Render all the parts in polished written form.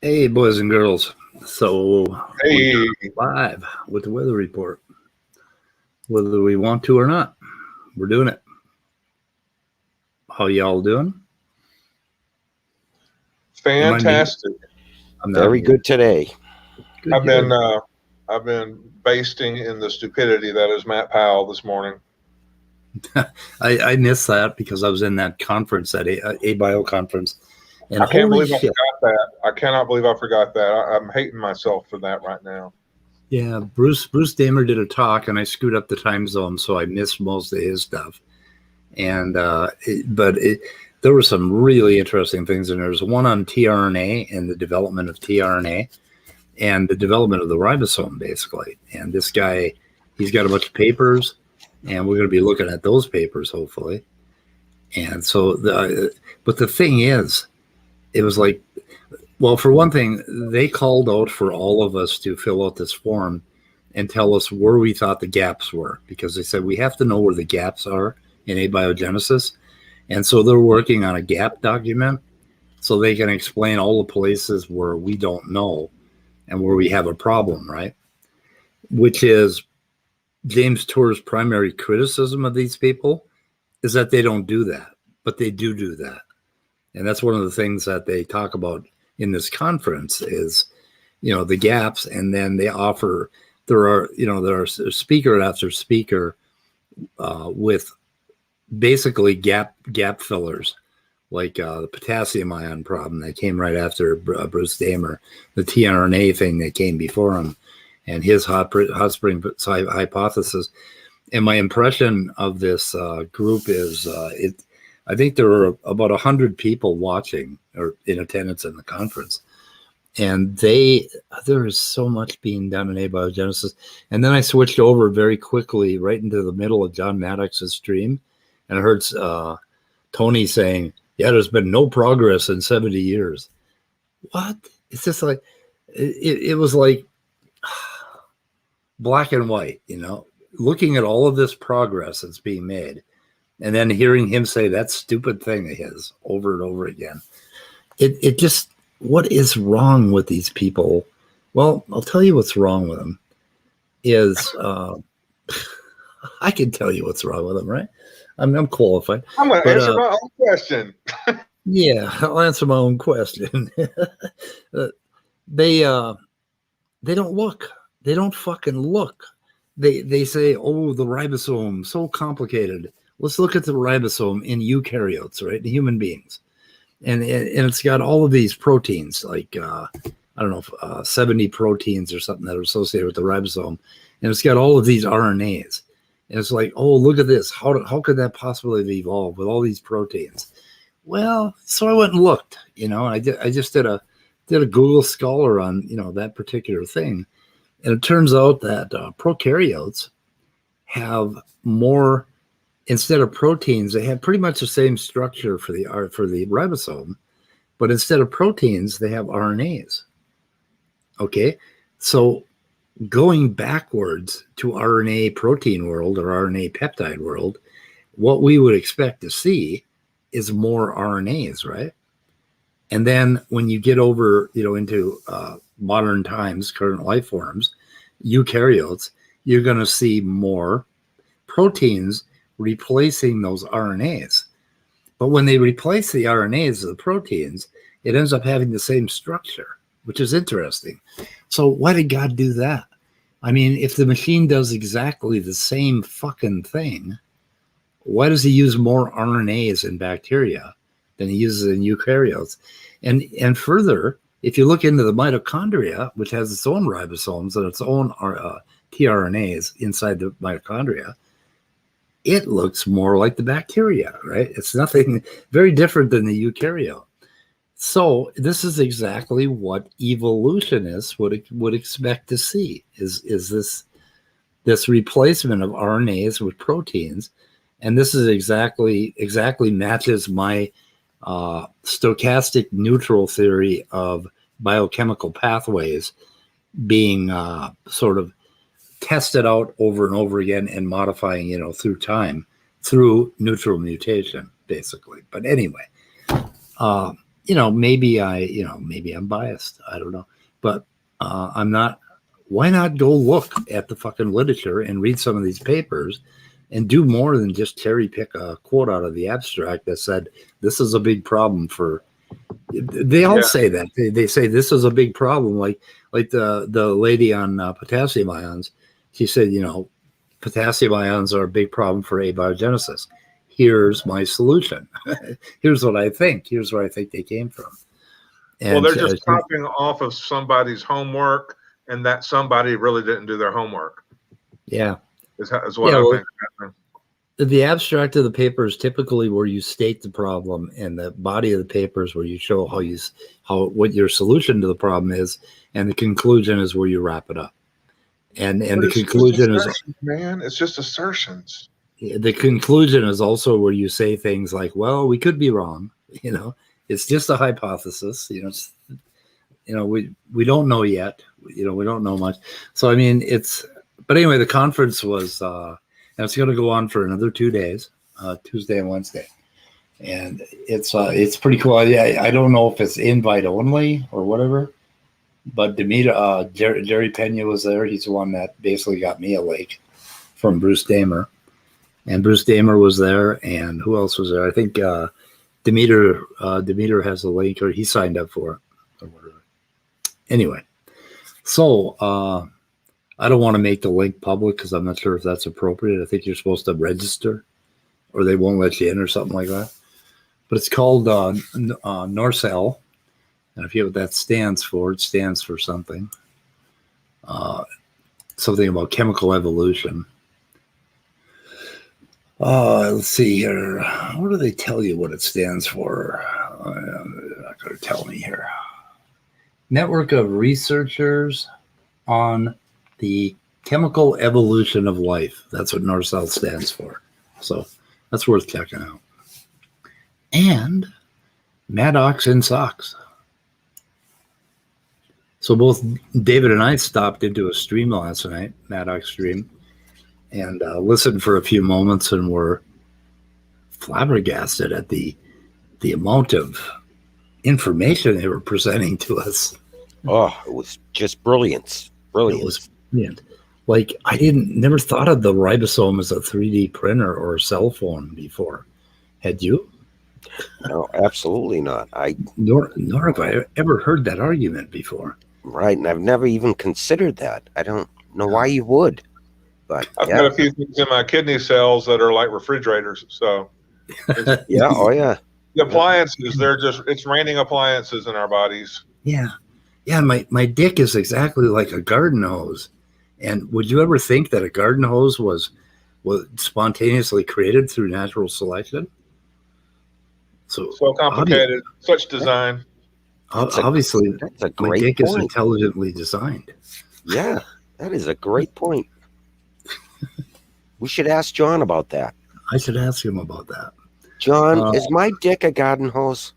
Hey, boys and girls. So, Hey, we're live with the weather report. Whether we want to or not, we're doing it. How y'all doing? fantastic. I'm Very good today. Good, I've been basting in the stupidity that is Matt Powell this morning. I missed that because I was in that conference, that a bio conference. And I can't believe shit. I forgot that. I cannot believe I forgot that. I'm hating myself for that right now. Yeah, Bruce Damer did a talk, and I screwed up the time zone, so I missed most of his stuff. And there were some really interesting things, and there's one on tRNA and the development of tRNA and the development of the ribosome, basically. And this guy, he's got a bunch of papers, and we're going to be looking at those papers, hopefully. And so, but the thing is, it was like, well, for one thing, they called out for all of us to fill out this form and tell us where we thought the gaps were, because they said we have to know where the gaps are in abiogenesis. And so they're working on a gap document so they can explain all the places where we don't know and where we have a problem, right? Which is James Tour's primary criticism of these people is that they don't do that, but they do that. And that's one of the things that they talk about in this conference is, the gaps. And then they offer, there are speaker after speaker with basically gap fillers, like the potassium ion problem that came right after Bruce Damer, the tRNA thing that came before him, and his hot spring hypothesis. And my impression of this group is I think there were about 100 people watching or in attendance in the conference. And there is so much being done in abiogenesis. And then I switched over very quickly right into the middle of John Maddox's stream. And I heard Tony saying, yeah, there's been no progress in 70 years. What? It's just like, it was like black and white, looking at all of this progress that's being made. And then hearing him say that stupid thing of his over and over again. It just, what is wrong with these people? Well, I'll tell you what's wrong with them is, I can tell you what's wrong with them, right? I'm qualified. I'm going to answer my own question. Yeah, I'll answer my own question. They don't look. They don't fucking look. They say, oh, the ribosome, so complicated. Let's look at the ribosome in eukaryotes, right? In human beings. And it's got all of these proteins, like, 70 proteins or something that are associated with the ribosome. And it's got all of these RNAs. And it's like, oh, look at this. How could that possibly have evolved with all these proteins? Well, so I went and looked, I just did a Google Scholar on, that particular thing. And it turns out that prokaryotes have more. Instead of proteins, they have pretty much the same structure for the ribosome, but instead of proteins, they have RNAs. Okay, so going backwards to RNA protein world or RNA peptide world, what we would expect to see is more RNAs, right? And then when you get over, into modern times, current life forms, eukaryotes, you're going to see more proteins replacing those RNAs. But when they replace the RNAs of the proteins, it ends up having the same structure, which is interesting. So why did God do that? I mean, if the machine does exactly the same fucking thing, why does he use more RNAs in bacteria than he uses in eukaryotes? And further, if you look into the mitochondria, which has its own ribosomes and its own tRNAs inside the mitochondria, it looks more like the bacteria, right? It's nothing very different than the eukaryote. So this is exactly what evolutionists would expect to see is this replacement of RNAs with proteins, and this is exactly matches my stochastic neutral theory of biochemical pathways being sort of tested out over and over again and modifying, through time, through neutral mutation, basically. But anyway, maybe I'm biased. I don't know, but I'm not. Why not go look at the fucking literature and read some of these papers and do more than just cherry pick a quote out of the abstract that said, this is a big problem for, they all say that. They say this is a big problem. Like the lady on potassium ions, she said, potassium ions are a big problem for abiogenesis. Here's my solution. Here's what I think. Here's where I think they came from. And well, they're just copying off of somebody's homework, and that somebody really didn't do their homework. Yeah. Is what I think. The abstract of the paper is typically where you state the problem, and the body of the paper is where you show what your solution to the problem is, and the conclusion is where you wrap it up. And the conclusion is, man, it's just assertions. The conclusion is also where you say things like, well, we could be wrong, it's just a hypothesis, we don't know yet, we don't know much. So I mean, but anyway, the conference was and it's going to go on for another 2 days, Tuesday and Wednesday, and it's pretty cool. Yeah, I don't know if it's invite only or whatever, but Demeter, Jerry Pena was there. He's the one that basically got me a lake from Bruce Damer, and Bruce Damer was there, and who else was there? I think Demeter has a link, or he signed up for it or whatever. Anyway, so I don't want to make the link public because I'm not sure if that's appropriate. I think you're supposed to register or they won't let you in or something like that. But it's called NORCEL. And if you know what that stands for, it stands for something. Something about chemical evolution. Let's see here. What do they tell you what it stands for? They're not going to tell me here. Network of researchers on the chemical evolution of life. That's what NORCEL stands for. So that's worth checking out. And Maddox in socks. So both David and I stopped into a stream last night, Maddox stream, and listened for a few moments, and were flabbergasted at the amount of information they were presenting to us. Oh, it was just brilliance. Brilliant. It was brilliant. Like, I never thought of the ribosome as a 3D printer or a cell phone before. Had you? No, absolutely not. Nor have I ever heard that argument before. Right, and I've never even considered that. I don't know why you would. But I've got a few things in my kidney cells that are like refrigerators. So yeah, oh yeah. The appliances, it's raining appliances in our bodies. Yeah. Yeah, my dick is exactly like a garden hose. And would you ever think that a garden hose was spontaneously created through natural selection? So complicated, such design. Obviously, that's a my great dick point. is intelligently designed. Yeah, that is a great point. We should ask John about that. I should ask him about that. John, is my dick a garden hose?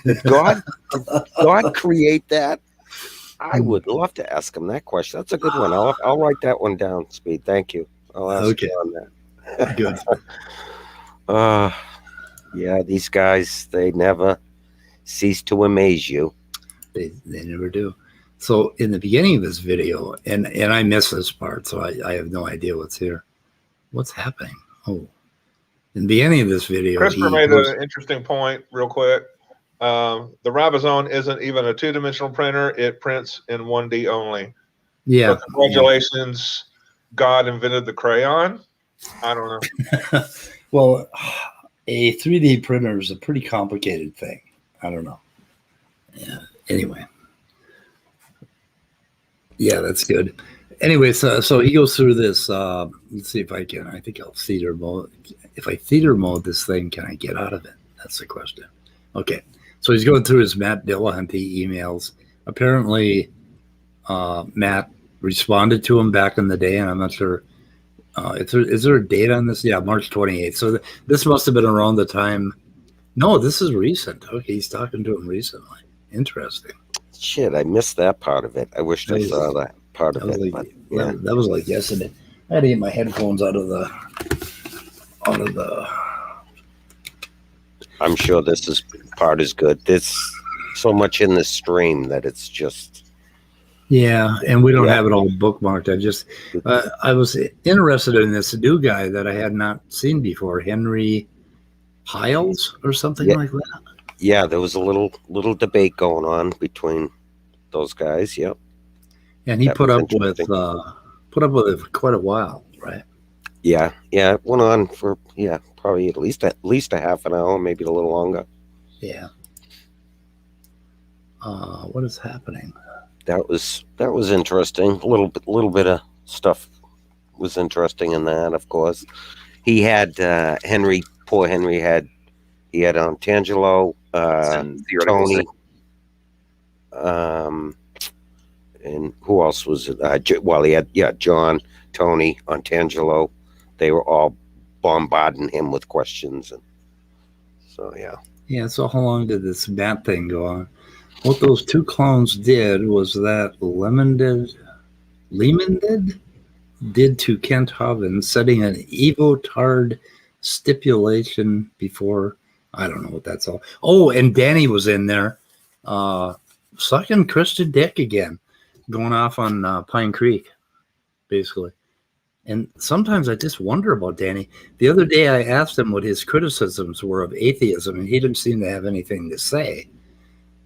Did God create that? I would love to ask him that question. That's a good one. I'll write that one down, Speed. Thank you. I'll ask John that. Good. Yeah, these guys, they never cease to amaze you. They never do. So in the beginning of this video, and I missed this part, so I have no idea what's here. What's happening? Oh, in the beginning of this video, Christopher made an interesting point real quick. The ribosome isn't even a two-dimensional printer. It prints in 1D only. Yeah. So congratulations. God invented the crayon. I don't know. Well, a 3D printer is a pretty complicated thing. I don't know. Yeah. Anyway. Yeah, that's good. anyway, so he goes through this. Let's see if I can. I think I'll theater mode. If I theater mode this thing, can I get out of it? That's the question. Okay, so he's going through his Matt Dillahunty emails. Apparently, Matt responded to him back in the day, and I'm not sure. Is there a date on this? Yeah, March 28th. So this must have been around the time. No, this is recent. Okay, he's talking to him recently. Interesting. Shit, I missed that part of it. I wished I saw that part of it. Like, but, yeah. That was like yesterday. I had to get my headphones out of the. I'm sure this part is good. There's so much in this stream that it's just. Yeah, and we don't have it all bookmarked. I was interested in this new guy that I had not seen before, Henry Hiles or something like that. Yeah, there was a little debate going on between those guys. Yep. And he put up with it for quite a while, right? Yeah, it went on for probably at least a half an hour, maybe a little longer. Yeah. What is happening? That was interesting. A little bit of stuff was interesting in that. Of course, he had Henry. Poor Henry had Tangelo, Tony, and who else was it? Well, he had John, Tony, Tangelo. They were all bombarding him with questions, and so yeah. Yeah. So how long did this bat thing go on? What those two clones did was that Lehman did to Kent Hovind, setting an evotard stipulation before. I don't know what that's all. Oh, and Danny was in there, sucking Krista dick again, going off on Pine Creek, basically. And sometimes I just wonder about Danny. The other day I asked him what his criticisms were of atheism, and he didn't seem to have anything to say.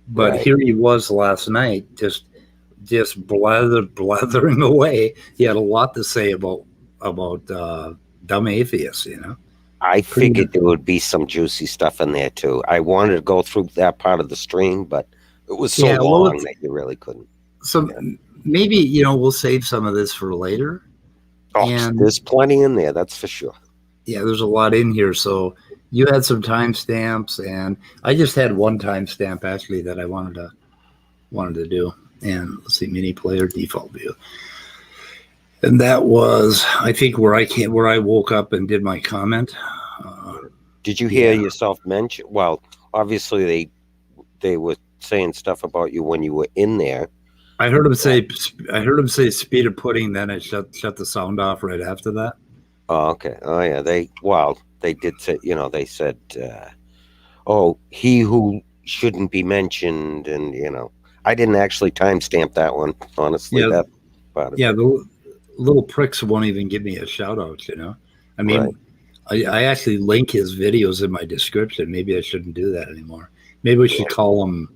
But here he was last night, just blathering away. He had a lot to say about dumb atheists, you know. I figured there would be some juicy stuff in there too. I wanted to go through that part of the stream, but it was so long that you really couldn't. So maybe we'll save some of this for later. Oh, and there's plenty in there, that's for sure. Yeah, there's a lot in here. So you had some timestamps, and I just had one timestamp actually that I wanted to do. And let's see, mini player default view, and that was I think where I woke up and did my comment. Did you hear yourself mention? Well, obviously they were saying stuff about you when you were in there. I heard him say speed of pudding. Then I shut the sound off right after that. Oh, okay. Oh, yeah. They did say, they said, he who shouldn't be mentioned. And, I didn't actually timestamp that one, honestly. Yeah, the little pricks won't even give me a shout out, I mean, I actually link his videos in my description. Maybe I shouldn't do that anymore. Maybe we should call him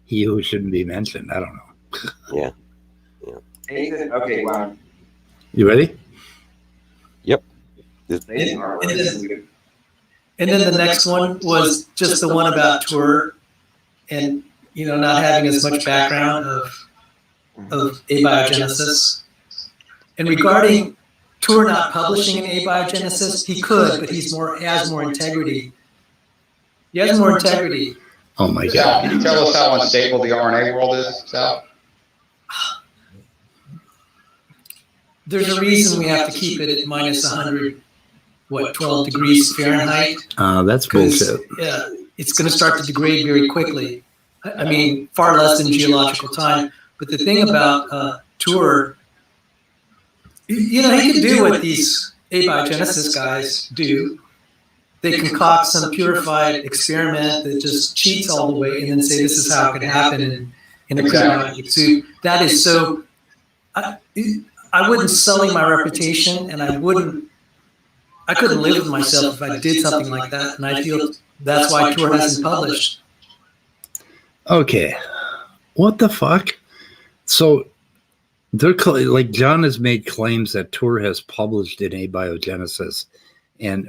he who shouldn't be mentioned. I don't know. Yeah. Okay, wow. You ready? Yep. And then the next one was just the one about tour and, not having as much background of abiogenesis. And regarding tour not publishing in abiogenesis, he could, but he has more integrity. He has more integrity. Oh my God. Sal, can you tell us how unstable the RNA world is, Sal? There's a reason we have to keep it at minus 100, 12 degrees Fahrenheit? That's bullshit. It's going to start to degrade very quickly. I mean, far less than geological time. But the thing about tour, he can do what these abiogenesis guys do. They concoct some purified experiment that just cheats all the way and then say this is how it can happen in a prebiotic soup. That is so. I wouldn't sully my reputation, and I couldn't live with myself if I did something like that. And I feel that's why Tour hasn't published. Okay, what the fuck? So they're like John has made claims that Tour has published in abiogenesis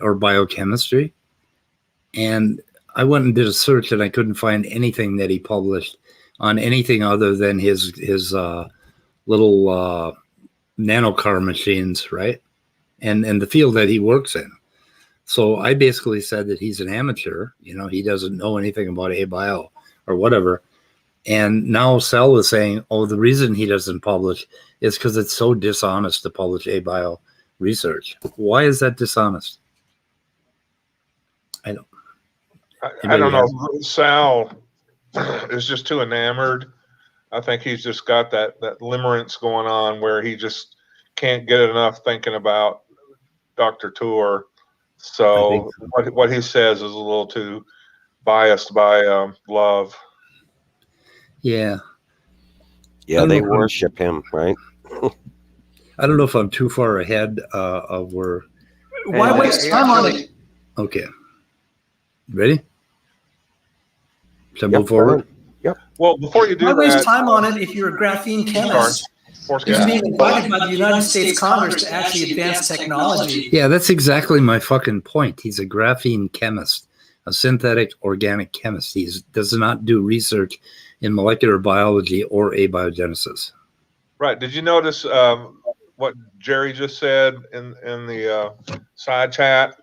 or biochemistry, and I went and did a search and I couldn't find anything that he published on anything other than his little nanocar machines, right? And the field that he works in. So I basically said that he's an amateur. He doesn't know anything about abio or whatever. And now Sal is saying, oh, the reason he doesn't publish is because it's so dishonest to publish abio research. Why is that dishonest? I don't know. Sal is just too enamored. I think he's just got that limerence going on where he just can't get enough thinking about Dr. Tour. So what he says is a little too biased by love. Yeah. Yeah, they worship him, right? I don't know if I'm too far ahead of where. Why waste time on it? Okay. Ready? Should I move forward? Yep. Well, before you do Why that, waste time on it if you're a graphene chemist? You're being invited by the United States Congress to actually advance technology. Yeah, that's exactly my fucking point. He's a graphene chemist, a synthetic organic chemist. He does not do research in molecular biology or abiogenesis. Right. Did you notice what Jerry just said in the side chat?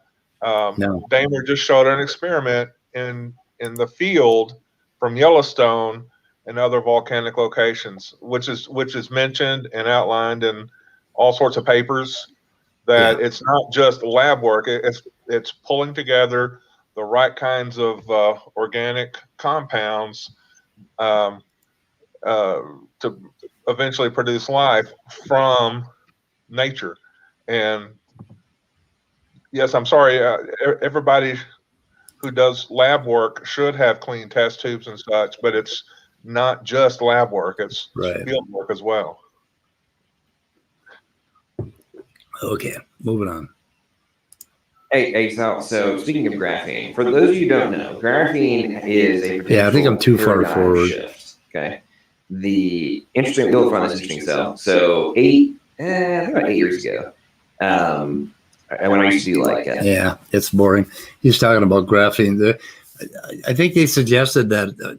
No. Damer just showed an experiment in the field from Yellowstone and other volcanic locations, which is mentioned and outlined in all sorts of papers. That it's not just lab work; it's pulling together the right kinds of organic compounds to eventually produce life from nature. And yes, I'm sorry, everybody who does lab work should have clean test tubes and such, but it's not just lab work, it's field work as well. Okay, moving on. Hey, Sal, so speaking of graphene, for those of you who don't know, graphene is a I think I'm too far paradigm forward. shift. Okay. The interesting, we'll find this interesting, so about 8 years ago, when I used to do yeah, it's boring. He's talking about graphene. I think they suggested that.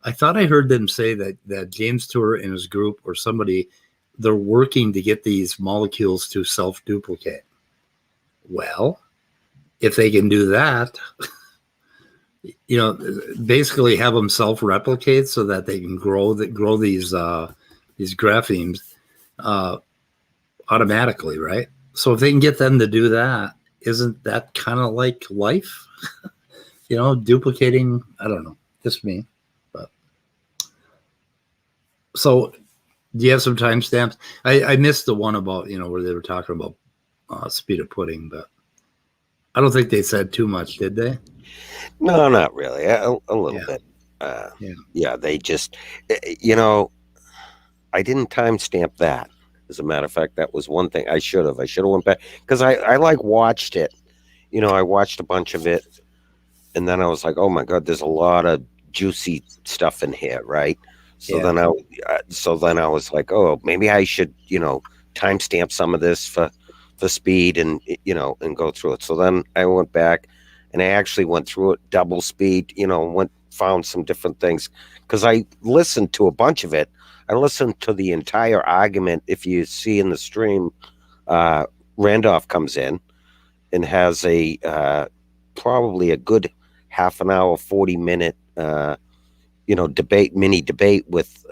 I thought I heard them say that James Tour and his group or somebody, they're working to get these molecules to self-duplicate. Well, if they can do that, basically have them self-replicate so that they can grow these graphenes automatically, right? So if they can get them to do that, isn't that kind of like life? Duplicating. I don't know, just me. But so, do you have some timestamps? I missed the one about where they were talking about speed of pudding, but I don't think they said too much, did they? No, not really. A little bit. Yeah, they just, I didn't timestamp that. As a matter of fact, that was one thing I should have went back because I watched it. I watched a bunch of it, and then I was like, oh my God, there's a lot of juicy stuff in here, right? So then I was like, oh, maybe I should, timestamp some of this for speed and and go through it. So then I went back and I actually went through it double speed, found some different things because I listened to a bunch of it. I listened to the entire argument. If you see in the stream, Randolph comes in and has probably a good half an hour, 40-minute, mini debate with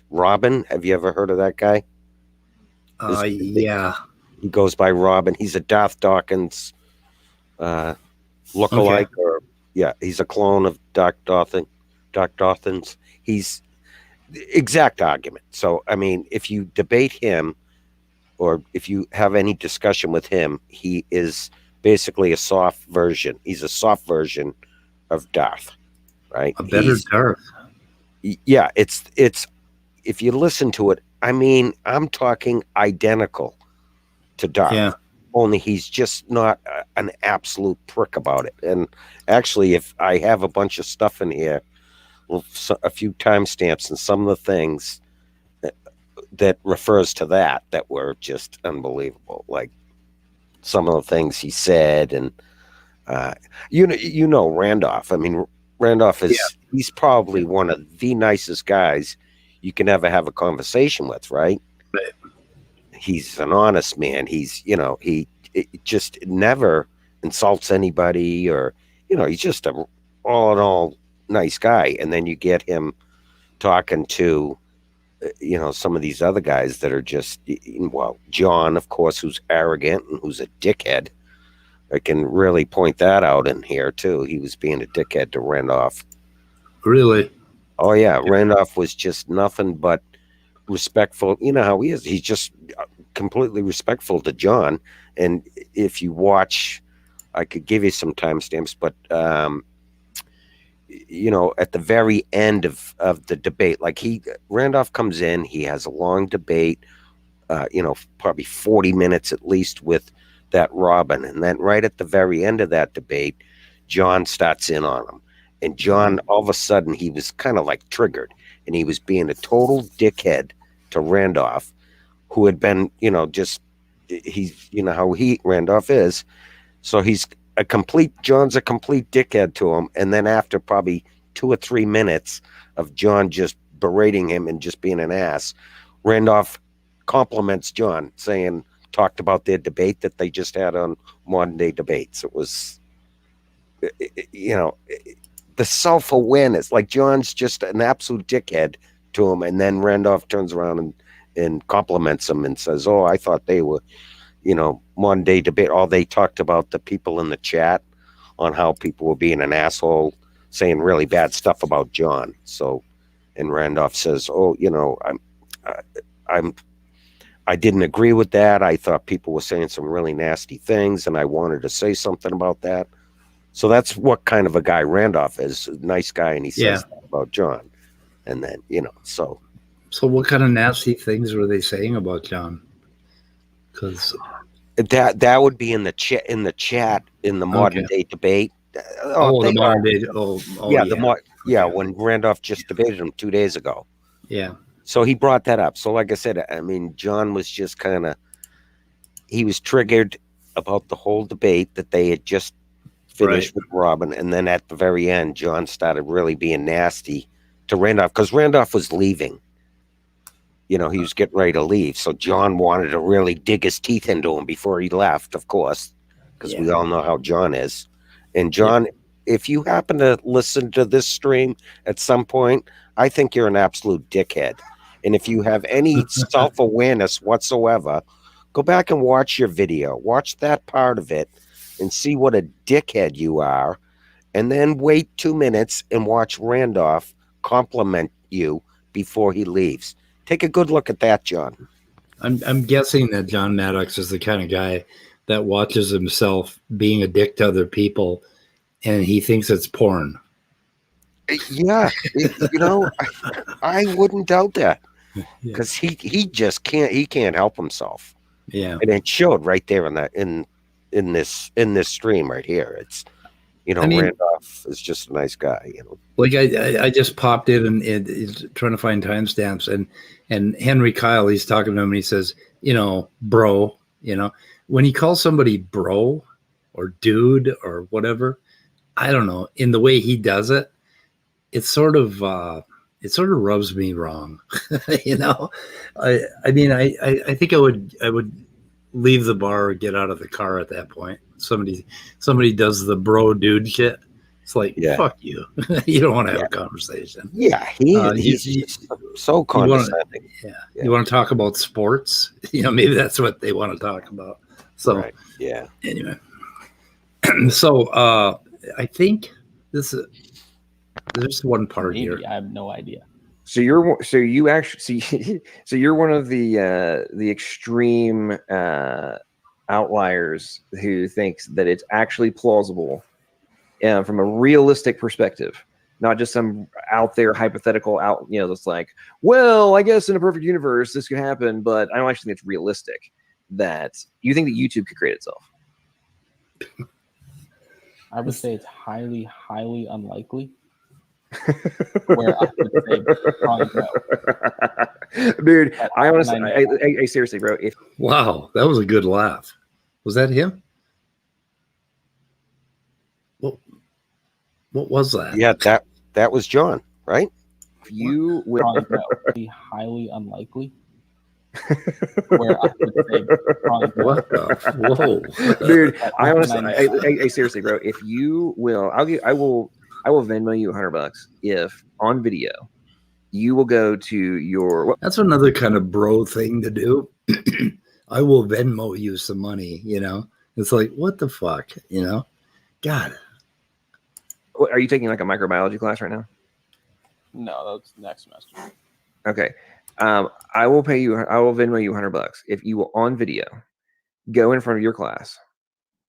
Robin. Have you ever heard of that guy? Yeah. He goes by Robin. He's a Darth Dawkins lookalike, he's a clone of Doc Dawkins. He's the exact argument. So, I mean, if you debate him or if you have any discussion with him, he is basically a soft version. He's a soft version of Darth, right? A better Darth. Yeah, it's if you listen to it, I mean, I'm talking identical to Darth. Yeah. Only he's just not an absolute prick about it. And actually, if I have a bunch of stuff in here, a few timestamps and some of the things that refers to that were just unbelievable. Like some of the things he said, and Randolph. I mean, Randolph he's probably one of the nicest guys you can ever have a conversation with, right? Right. he's an honest man. He's, you know, he just never insults anybody, or, you know, he's just a all in all nice guy. And then you get him talking to, you know, some of these other guys that are just, well, John, of course, who's arrogant and who's a dickhead. I can really point that out in here too. He was being a dickhead to Randolph. Really? Oh yeah, Randolph was just nothing but respectful. You know how he is. He's just completely respectful to John. And if you watch, I could give you some timestamps, but you know, at the very end of the debate, like Randolph comes in, he has a long debate, you know, probably 40 minutes at least with that Robin. And then right at the very end of that debate, John starts in on him. And John, all of a sudden, he was kind of like triggered, and he was being a total dickhead to Randolph, who had been, you know, just, he's, you know how Randolph is. So John's a complete dickhead to him. And then after probably 2 or 3 minutes of John just berating him and just being an ass, Randolph compliments John, talked about their debate that they just had on Modern Day Debates. It was, you know, the self-awareness, like John's just an absolute dickhead to him. And then Randolph turns around and compliments him and says, oh, I thought they were, you know, Modern Day Debate. All they talked about the people in the chat on how people were being an asshole, saying really bad stuff about John. So, and Randolph says, oh, you know, I didn't agree with that. I thought people were saying some really nasty things, and I wanted to say something about that. So that's what kind of a guy Randolph is, a nice guy, and he says that about John. And then, you know, so what kind of nasty things were they saying about John? Because that would be in the chat in the Modern Day Debate. The Modern Day. When Randolph just debated him 2 days ago. Yeah. So he brought that up. So like I said, I mean, John was just he was triggered about the whole debate that they had just finished with Robin. And then at the very end, John started really being nasty to Randolph, because Randolph was leaving. You know, he was getting ready to leave. So John wanted to really dig his teeth into him before he left, of course, because we all know how John is. And John, if you happen to listen to this stream at some point, I think you're an absolute dickhead. And if you have any self-awareness whatsoever, go back and watch your video. Watch that part of it and see what a dickhead you are. And then wait 2 minutes and watch Randolph compliment you before he leaves. Take a good look at that, John. I'm guessing that John Maddox is the kind of guy that watches himself being a dick to other people, and he thinks it's porn. Yeah, you know, I wouldn't doubt that, because he just can't help himself. Yeah, and it showed right there in this stream right here. It's, you know, I mean, Randolph is just a nice guy. You know, like I just popped in and trying to find timestamps, and Henry Kyle, he's talking to him, and he says, you know, bro, you know, when he calls somebody bro or dude or whatever, I don't know, in the way he does it, it sort of rubs me wrong. You know, I mean, I think I would leave the bar or get out of the car at that point. Somebody does the bro dude shit. It's like, fuck you. You don't want to have a conversation. Yeah, he's so condescending. You want to talk about sports? You know, maybe that's what they want to talk about. So anyway, so I think there's one part here. I have no idea. So you're one of the extreme outliers who thinks that it's actually plausible from a realistic perspective, not just some out there hypothetical that's like, well, I guess in a perfect universe this could happen, but I don't actually think it's realistic. That you think that YouTube could create itself? I would say it's highly, highly unlikely. Where I would say probably no. Dude, I honestly, I seriously, bro. Wow, that was a good laugh. Was that him? What was that? Yeah, that was John, right? You would highly unlikely. where I would say probably no. What the? Whoa. Dude, But I how honestly, can I know? hey, seriously, bro, if you will, I will Venmo you $100 if on video you will go to your. That's another kind of bro thing to do. I will Venmo you some money, you know? It's like, what the fuck, you know? God. What, are you taking like a microbiology class right now? No, that's next semester. Okay. I will Venmo you $100 if you will on video go in front of your class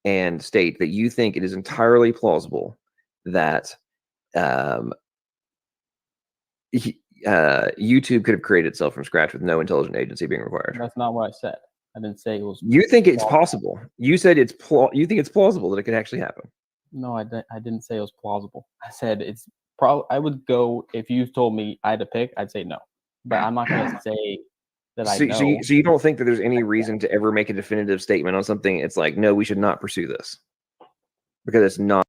and state that you think it is entirely plausible that YouTube could have created itself from scratch with no intelligent agency being required. That's not what I said. I didn't say it was. You think it's possible. You said you think it's plausible that it could actually happen. No, I didn't say it was plausible. I said it's probably. I would go if you told me I had to pick. I'd say no, but I'm not going to say that I know. So you don't think that there's any reason to ever make a definitive statement on something? It's like, no, we should not pursue this because it's not.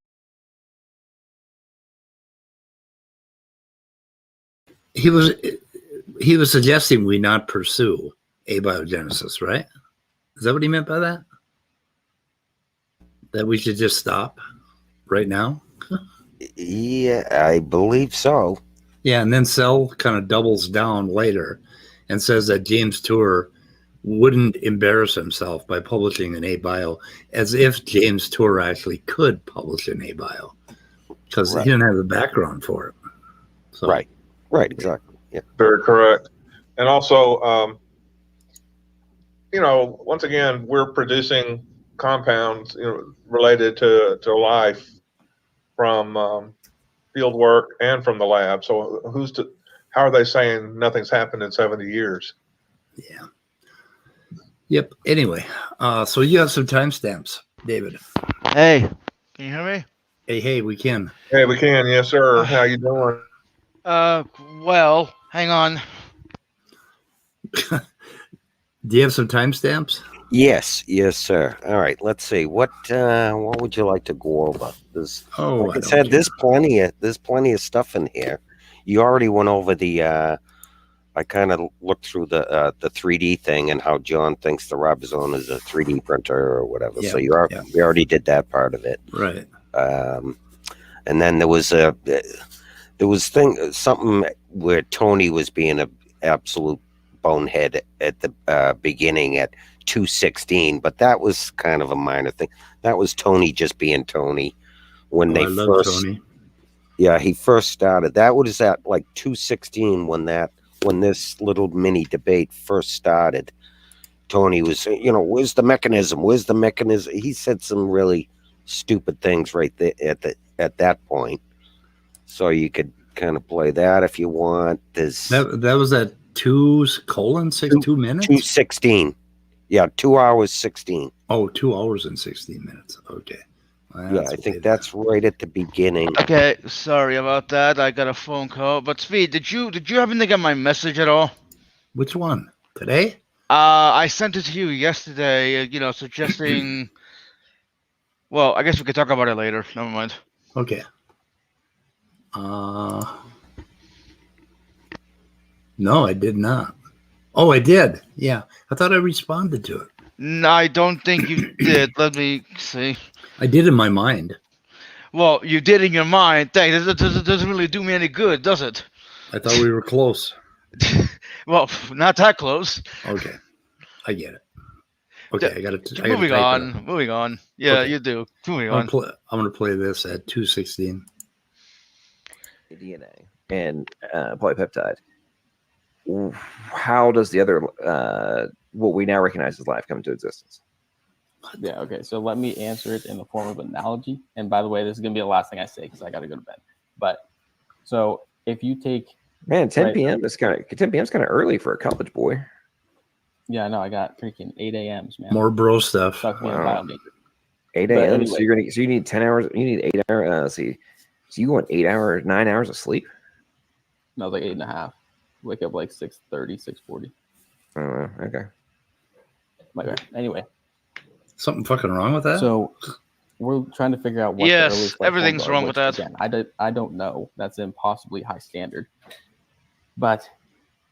He was suggesting we not pursue abiogenesis, right? Is that what he meant by that? That we should just stop right now? Yeah, I believe so. Yeah, and then Cell kind of doubles down later and says that James Tour wouldn't embarrass himself by publishing an abio, as if James Tour actually could publish an abio, because he didn't have the background for it. So, Right, exactly. Yeah. Very correct. And also, once again, we're producing compounds, related to life from field work and from the lab. So how are they saying nothing's happened in 70 years? Yeah. Yep. Anyway, so you have some timestamps, David. Hey, can you hear me? Hey, we can. Hey, we can. Yes, sir. How you doing? Well, hang on. Do you have some timestamps? Yes, sir. All right, let's see. What would you like to go over? Like I said, there's plenty of stuff in here. You already went over the. I kind of looked through the 3D thing and how John thinks the ribosome is a 3D printer or whatever. Yeah, So we already did that part of it. Right. And then there was something where Tony was being an absolute bonehead at the beginning at 216, but that was kind of a minor thing. That was Tony just being Tony when they first. Tony. Yeah, he first started. That was at like 216 when this little mini debate first started. Tony was, where's the mechanism? Where's the mechanism? He said some really stupid things right there at that point. So you could kind of play that if you want. That was at 2:62 minutes? 2:16. Yeah, 2 hours 16. Oh, 2 hours and 16 minutes. Okay. Well, yeah, I think that's right at the beginning. Okay, sorry about that. I got a phone call. But Speed, did you happen to get my message at all? Which one? Today? I sent it to you yesterday, suggesting well, I guess we could talk about it later. Never mind. Okay. No, I did not. Oh, I did. Yeah. I thought I responded to it. No, I don't think you did. Let me see. I did in my mind. Well, you did in your mind. Thanks. It doesn't really do me any good, does it? I thought we were close. Well, not that close. Okay. I get it. Okay, I got it. Moving on. Yeah, okay. You do. Moving on. I'm going to play this at 216. DNA and polypeptide. How does the other, what we now recognize as life, come into existence? Yeah, okay. So let me answer it in the form of analogy. And by the way, this is going to be the last thing I say because I got to go to bed. But so if you take. Man, 10 p.m. is kind of early for a college boy. Yeah, I know. I got freaking 8 a.m.s, man. More bro stuff. 8 a.m. Anyway. So you need 10 hours. You need 8 hours. Let's see. So you want 9 hours of sleep? No, like 8.5. Wake up like 6:30, 6:40. Okay. Okay. Anyway. Something fucking wrong with that? So we're trying to figure out what the earliest everything's wrong with that. Again, I don't know. That's impossibly high standard. But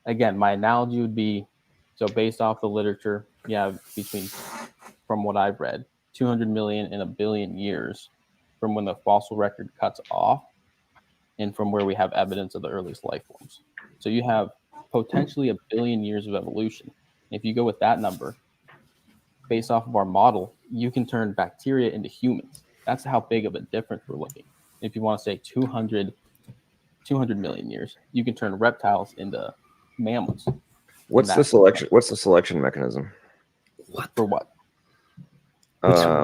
again, my analogy would be So based off the literature, you have from what I've read, 200 million and a billion years from when the fossil record cuts off and from where we have evidence of the earliest life forms. So you have potentially a billion years of evolution. If you go with that number, based off of our model, you can turn bacteria into humans. That's how big of a difference we're looking. If you want to say 200 million years, you can turn reptiles into mammals. What's the selection mechanism? What? For what?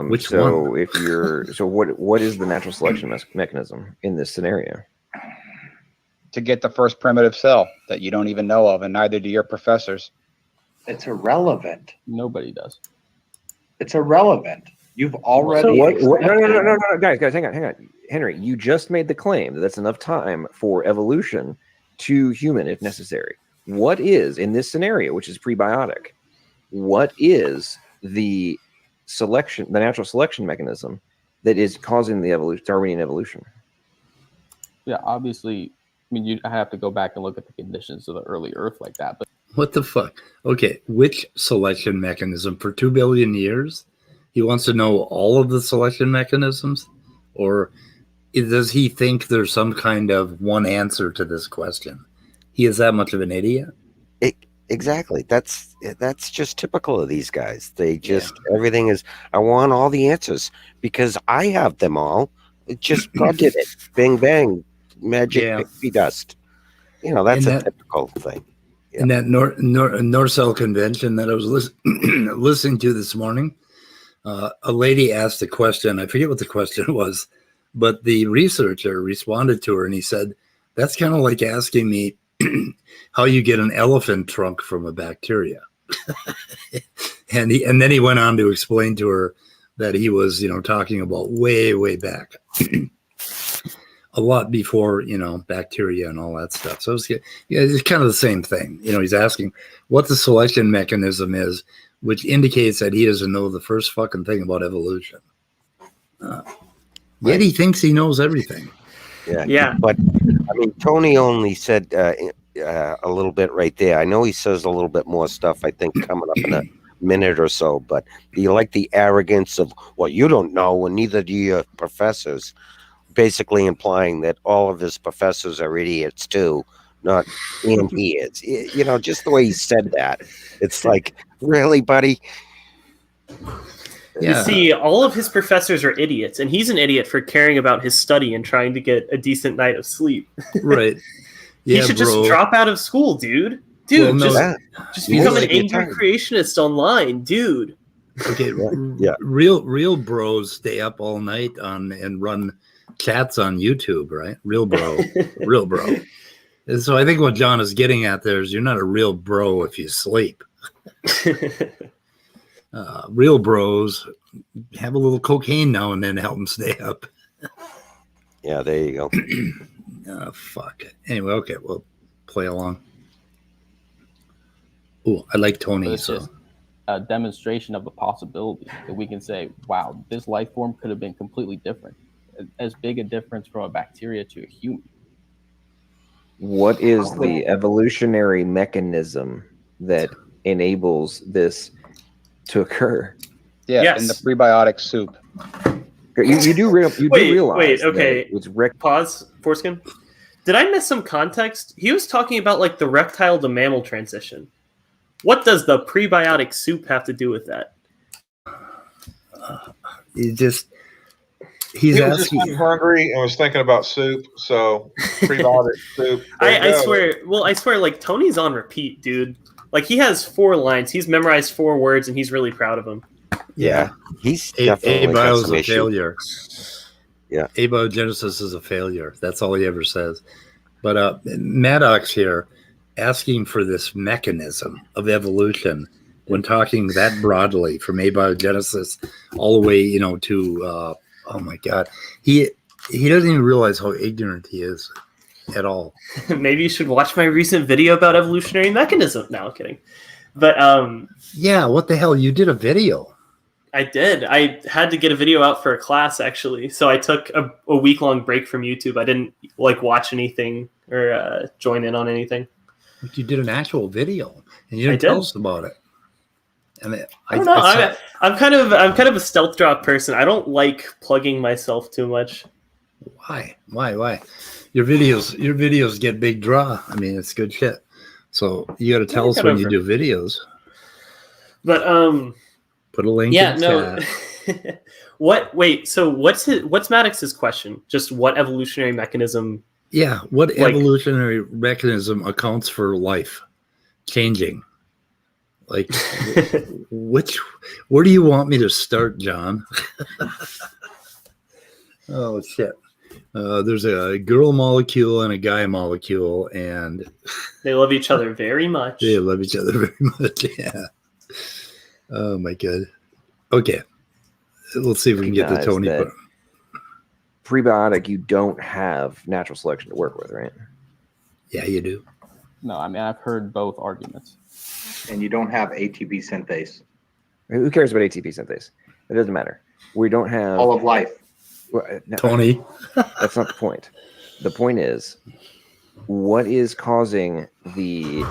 Which so one? if you're what is the natural selection mechanism in this scenario? To get the first primitive cell that you don't even know of, and neither do your professors. It's irrelevant. Nobody does. It's irrelevant. You've already. No, guys, hang on. Henry, you just made the claim that that's enough time for evolution to human if necessary. What is, in this scenario, which is prebiotic, what is the natural selection mechanism that is causing the Darwinian evolution? Yeah, obviously, I have to go back and look at the conditions of the early Earth like that. But What the fuck? Okay, which selection mechanism for 2 billion years? He wants to know all of the selection mechanisms? Or does he think there's some kind of one answer to this question? He is that much of an idiot? Exactly. That's just typical of these guys. They just everything is. I want all the answers because I have them all. Just God did it. Bing bang, magic pixie dust. That's a typical thing. Yeah. In that Norcell convention that I was listening to this morning, a lady asked a question. I forget what the question was, but the researcher responded to her and he said, "That's kind of like asking me how you get an elephant trunk from a bacteria." and then he went on to explain to her that he was, talking about way back, a lot before, bacteria and all that stuff. So it's kind of the same thing. He's asking what the selection mechanism is, which indicates that he doesn't know the first fucking thing about evolution. Yet he thinks he knows everything. Yeah. But Tony only said a little bit right there. I know he says a little bit more stuff, I think, coming up in a minute or so. But do you like the arrogance of, well, you don't know, and neither do your professors, basically implying that all of his professors are idiots too, and he is. Just the way he said that. It's like, really, buddy? You see, all of his professors are idiots, and he's an idiot for caring about his study and trying to get a decent night of sleep. Right. He should just drop out of school, dude. Just become an angry creationist online, dude. Okay, real bros stay up all night and run chats on YouTube, right? Real bro. And so I think what John is getting at there is you're not a real bro if you sleep. Real bros have a little cocaine now and then to help them stay up. Yeah, there you go. Oh, fuck. Anyway, okay, we'll play along. Oh, I like Tony. It's just a demonstration of the possibility that we can say, wow, this life form could have been completely different. As big a difference from a bacteria to a human. What is the evolutionary mechanism that enables this to occur? Yeah, in the prebiotic soup. You do realize. Wait, okay. Pause, Foreskin. Did I miss some context? He was talking about like the reptile to mammal transition. What does the prebiotic soup have to do with that? He's just hungry and was thinking about soup, so prebiotic soup. I swear, like Tony's on repeat, dude. Like he has 4 lines. He's memorized 4 words, and he's really proud of them. Yeah, he's definitely got some a issue. failure. Yeah, abiogenesis is a failure. That's all he ever says. But Maddox here asking for this mechanism of evolution when talking that broadly from abiogenesis all the way, to oh my God, he doesn't even realize how ignorant he is at all. Maybe you should watch my recent video about evolutionary mechanism. No, I'm kidding. But yeah, what the hell? You did a video. I did. I had to get a video out for a class actually, so I took a week-long break from YouTube. I didn't watch anything or join in on anything. But you did an actual video, and you didn't did. tell us about it. And I don't know. I'm kind of a stealth drop person. I don't like plugging myself too much. Why? Your videos get big draw. I mean, it's good shit. So you got to tell us when you do videos. But put a link. Yeah, in no. chat. Wait. So what's Maddox's question? Just what evolutionary mechanism? Yeah, what evolutionary mechanism accounts for life changing? Like, where do you want me to start, John? Oh shit! There's a girl molecule and a guy molecule, and they love each other very much. They love each other very much. Yeah. Oh my god. Okay, let's see if we can get to Tony. Prebiotic, you don't have natural selection to work with, right? Yeah, you do. No, I mean I've heard both arguments. And you don't have ATP synthase. Who cares about ATP synthase? It doesn't matter. We don't have all of life. No, Tony. That's not the point. The point is, what is causing the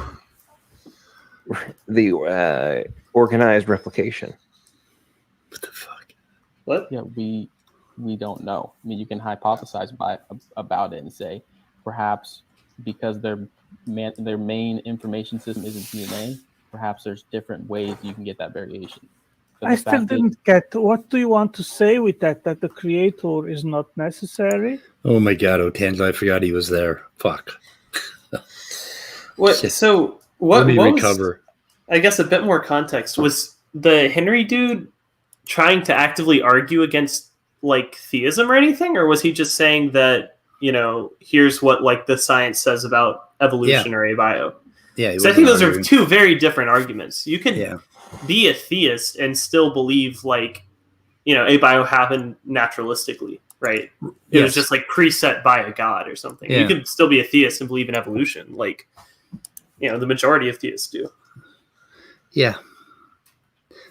organized replication? What the fuck? What? Yeah, we don't know. I mean, you can hypothesize about it and say perhaps because their main information system isn't DNA, perhaps there's different ways you can get that variation. I still didn't get, what do you want to say with that the creator is not necessary? Oh my god, Otangela, I forgot he was there. Fuck. What? So what? Let me what recover. Was, I guess a bit more context. Was the Henry dude trying to actively argue against like theism or anything, or was he just saying that, you know, here's what like the science says about evolutionary bio? Yeah, so I think those are two very different arguments. You could be a theist and still believe like, you know, a bio happened naturalistically, right? It was just like preset by a god or something. You could still be a theist and believe in evolution, like, you know, the majority of theists do. Yeah.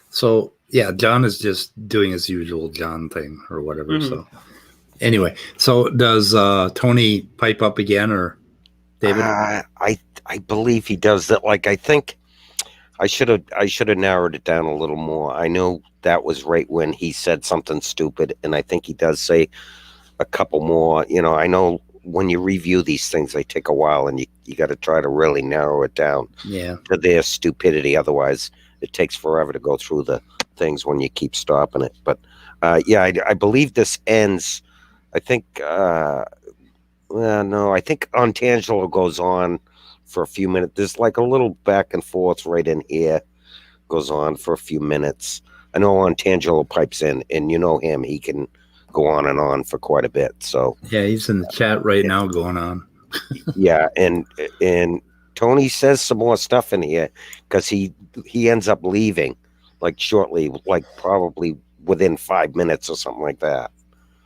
So yeah, John is just doing his usual John thing or whatever. Mm-hmm. So anyway, so does Tony pipe up again or David? I believe he does that. Like, I think I should have narrowed it down a little more. I know that was right when he said something stupid, and I think he does say a couple more. You know, I know when you review these things, they take a while, and you got to try to really narrow it down to their stupidity. Otherwise, it takes forever to go through the things when you keep stopping it. But I believe this ends. I think no, I think Untangelo goes on for a few minutes. There's like a little back and forth right in here, goes on for a few minutes. I know Untangelo pipes in, and you know him, he can go on for quite a bit. So yeah, he's in the chat right now going on. Yeah, and Tony says some more stuff in here because he ends up leaving like shortly, like probably within 5 minutes or something like that.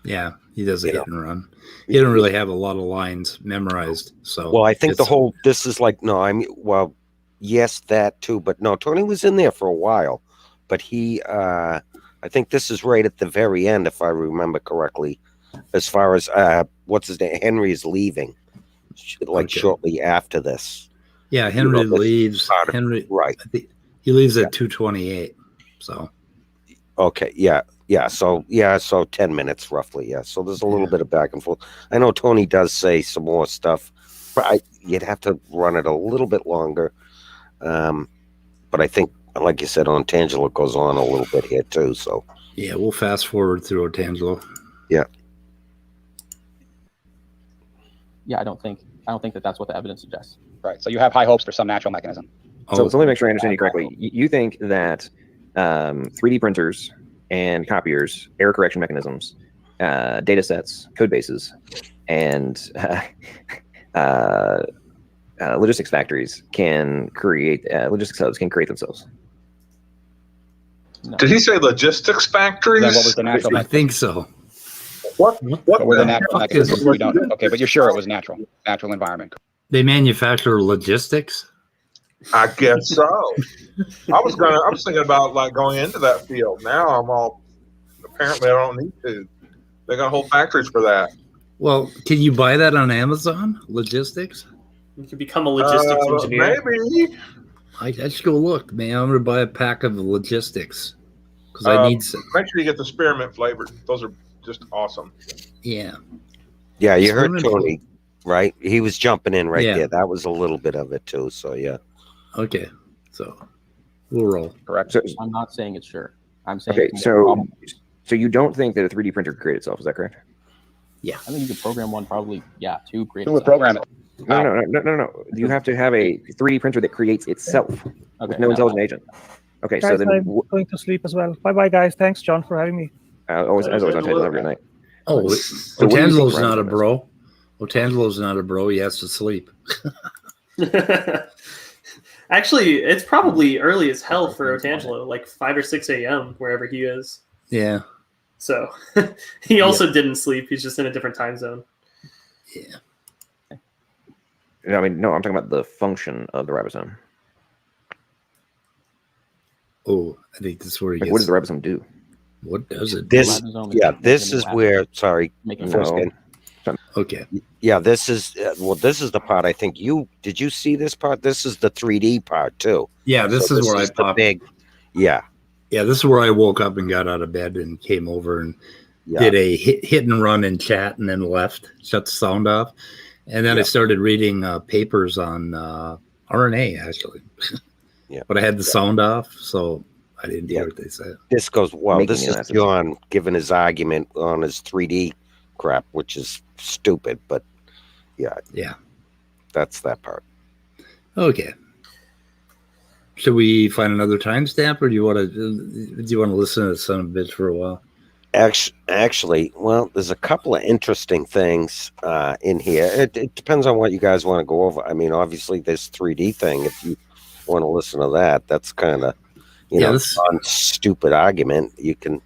Yeah, he does a hit and run. He didn't really have a lot of lines memorized. So well, I think this is like, no, I mean, well, yes, that too, but no, Tony was in there for a while, but he I think this is right at the very end, if I remember correctly, as far as what's his name, Henry is leaving like shortly after this. Yeah, Henry leaves. Henry, right? I think he leaves at 2:28. So okay, so 10 minutes roughly. Yeah, so there's a little bit of back and forth. I know Tony does say some more stuff, but you'd have to run it a little bit longer. But I think, like you said, Untangelo goes on a little bit here too. So yeah, we'll fast forward through Untangelo. Yeah. Yeah, I don't think that that's what the evidence suggests. Right. So you have high hopes for some natural mechanism. So let me make sure I understand you correctly. You think that 3D printers and copiers, error correction mechanisms, data sets, code bases, and logistics factories can create logistics hubs can create themselves. No. Did he say logistics factories? Then what was the natural? I think so. What were the natural mechanisms? We don't know. Okay, but you're sure it was natural environment. They manufacture logistics? I guess so. I was thinking about like going into that field. Now I'm all, apparently I don't need to. They got whole factories for that. Well, can you buy that on Amazon? Logistics? You could become a logistics engineer. Maybe. I should go look, man. I'm gonna buy a pack of logistics because I need some. Make sure you get the spearmint flavored. Those are just awesome. Yeah. Yeah, you heard Spearmint Tony, right? He was jumping in right Yeah. there. That was a little bit of it too. So yeah. Okay. So we'll roll. Correct. So, I'm not saying it's sure. I'm saying okay, it's so probable. so you don't think that a 3D printer could create itself? Is that correct? I think you could program one probably, to create Who would itself. program it? No. You have to have a 3D printer that creates itself with no intelligent agent. Okay, so Guys, then I'm going to sleep as well. Bye bye, guys. Thanks, John, for having me. always, as always, I'll have a good night. Oh, what do you think, Otangelo's Ryan, not a about bro. Otangelo's not a bro. He has to sleep. Actually, it's probably early as hell for Otangelo, like 5 or 6 a.m. wherever he is. Yeah. So he also didn't sleep. He's just in a different time zone. Yeah. I mean, no, I'm talking about the function of the ribosome. Oh, I think this is where he Like, gets. what does the ribosome do? What does it? This, Ribosome yeah, is this making is it where. Sorry, Making first No. in. Okay. Yeah, this is this is the part. I think did you see this part? This is the 3D part too. Yeah, this So is where I the popped. big. Yeah, Yeah, this is where I woke up and got out of bed and came over and yeah. did a hit and run in chat and then left, shut the sound off. And then I started reading papers on RNA, actually. Yeah. But I had the sound off, so I didn't hear what they said. This goes well. Making This amino is acids. John giving his argument on his 3D crap, which is stupid, but Yeah. that's that part. Okay. Should we find another timestamp, or do you want to listen to the son of a bitch for a while? Actually, well, there's a couple of interesting things in here. It depends on what you guys want to go over. I mean, obviously, this 3D thing. If you want to listen to that, that's kind of stupid argument. You can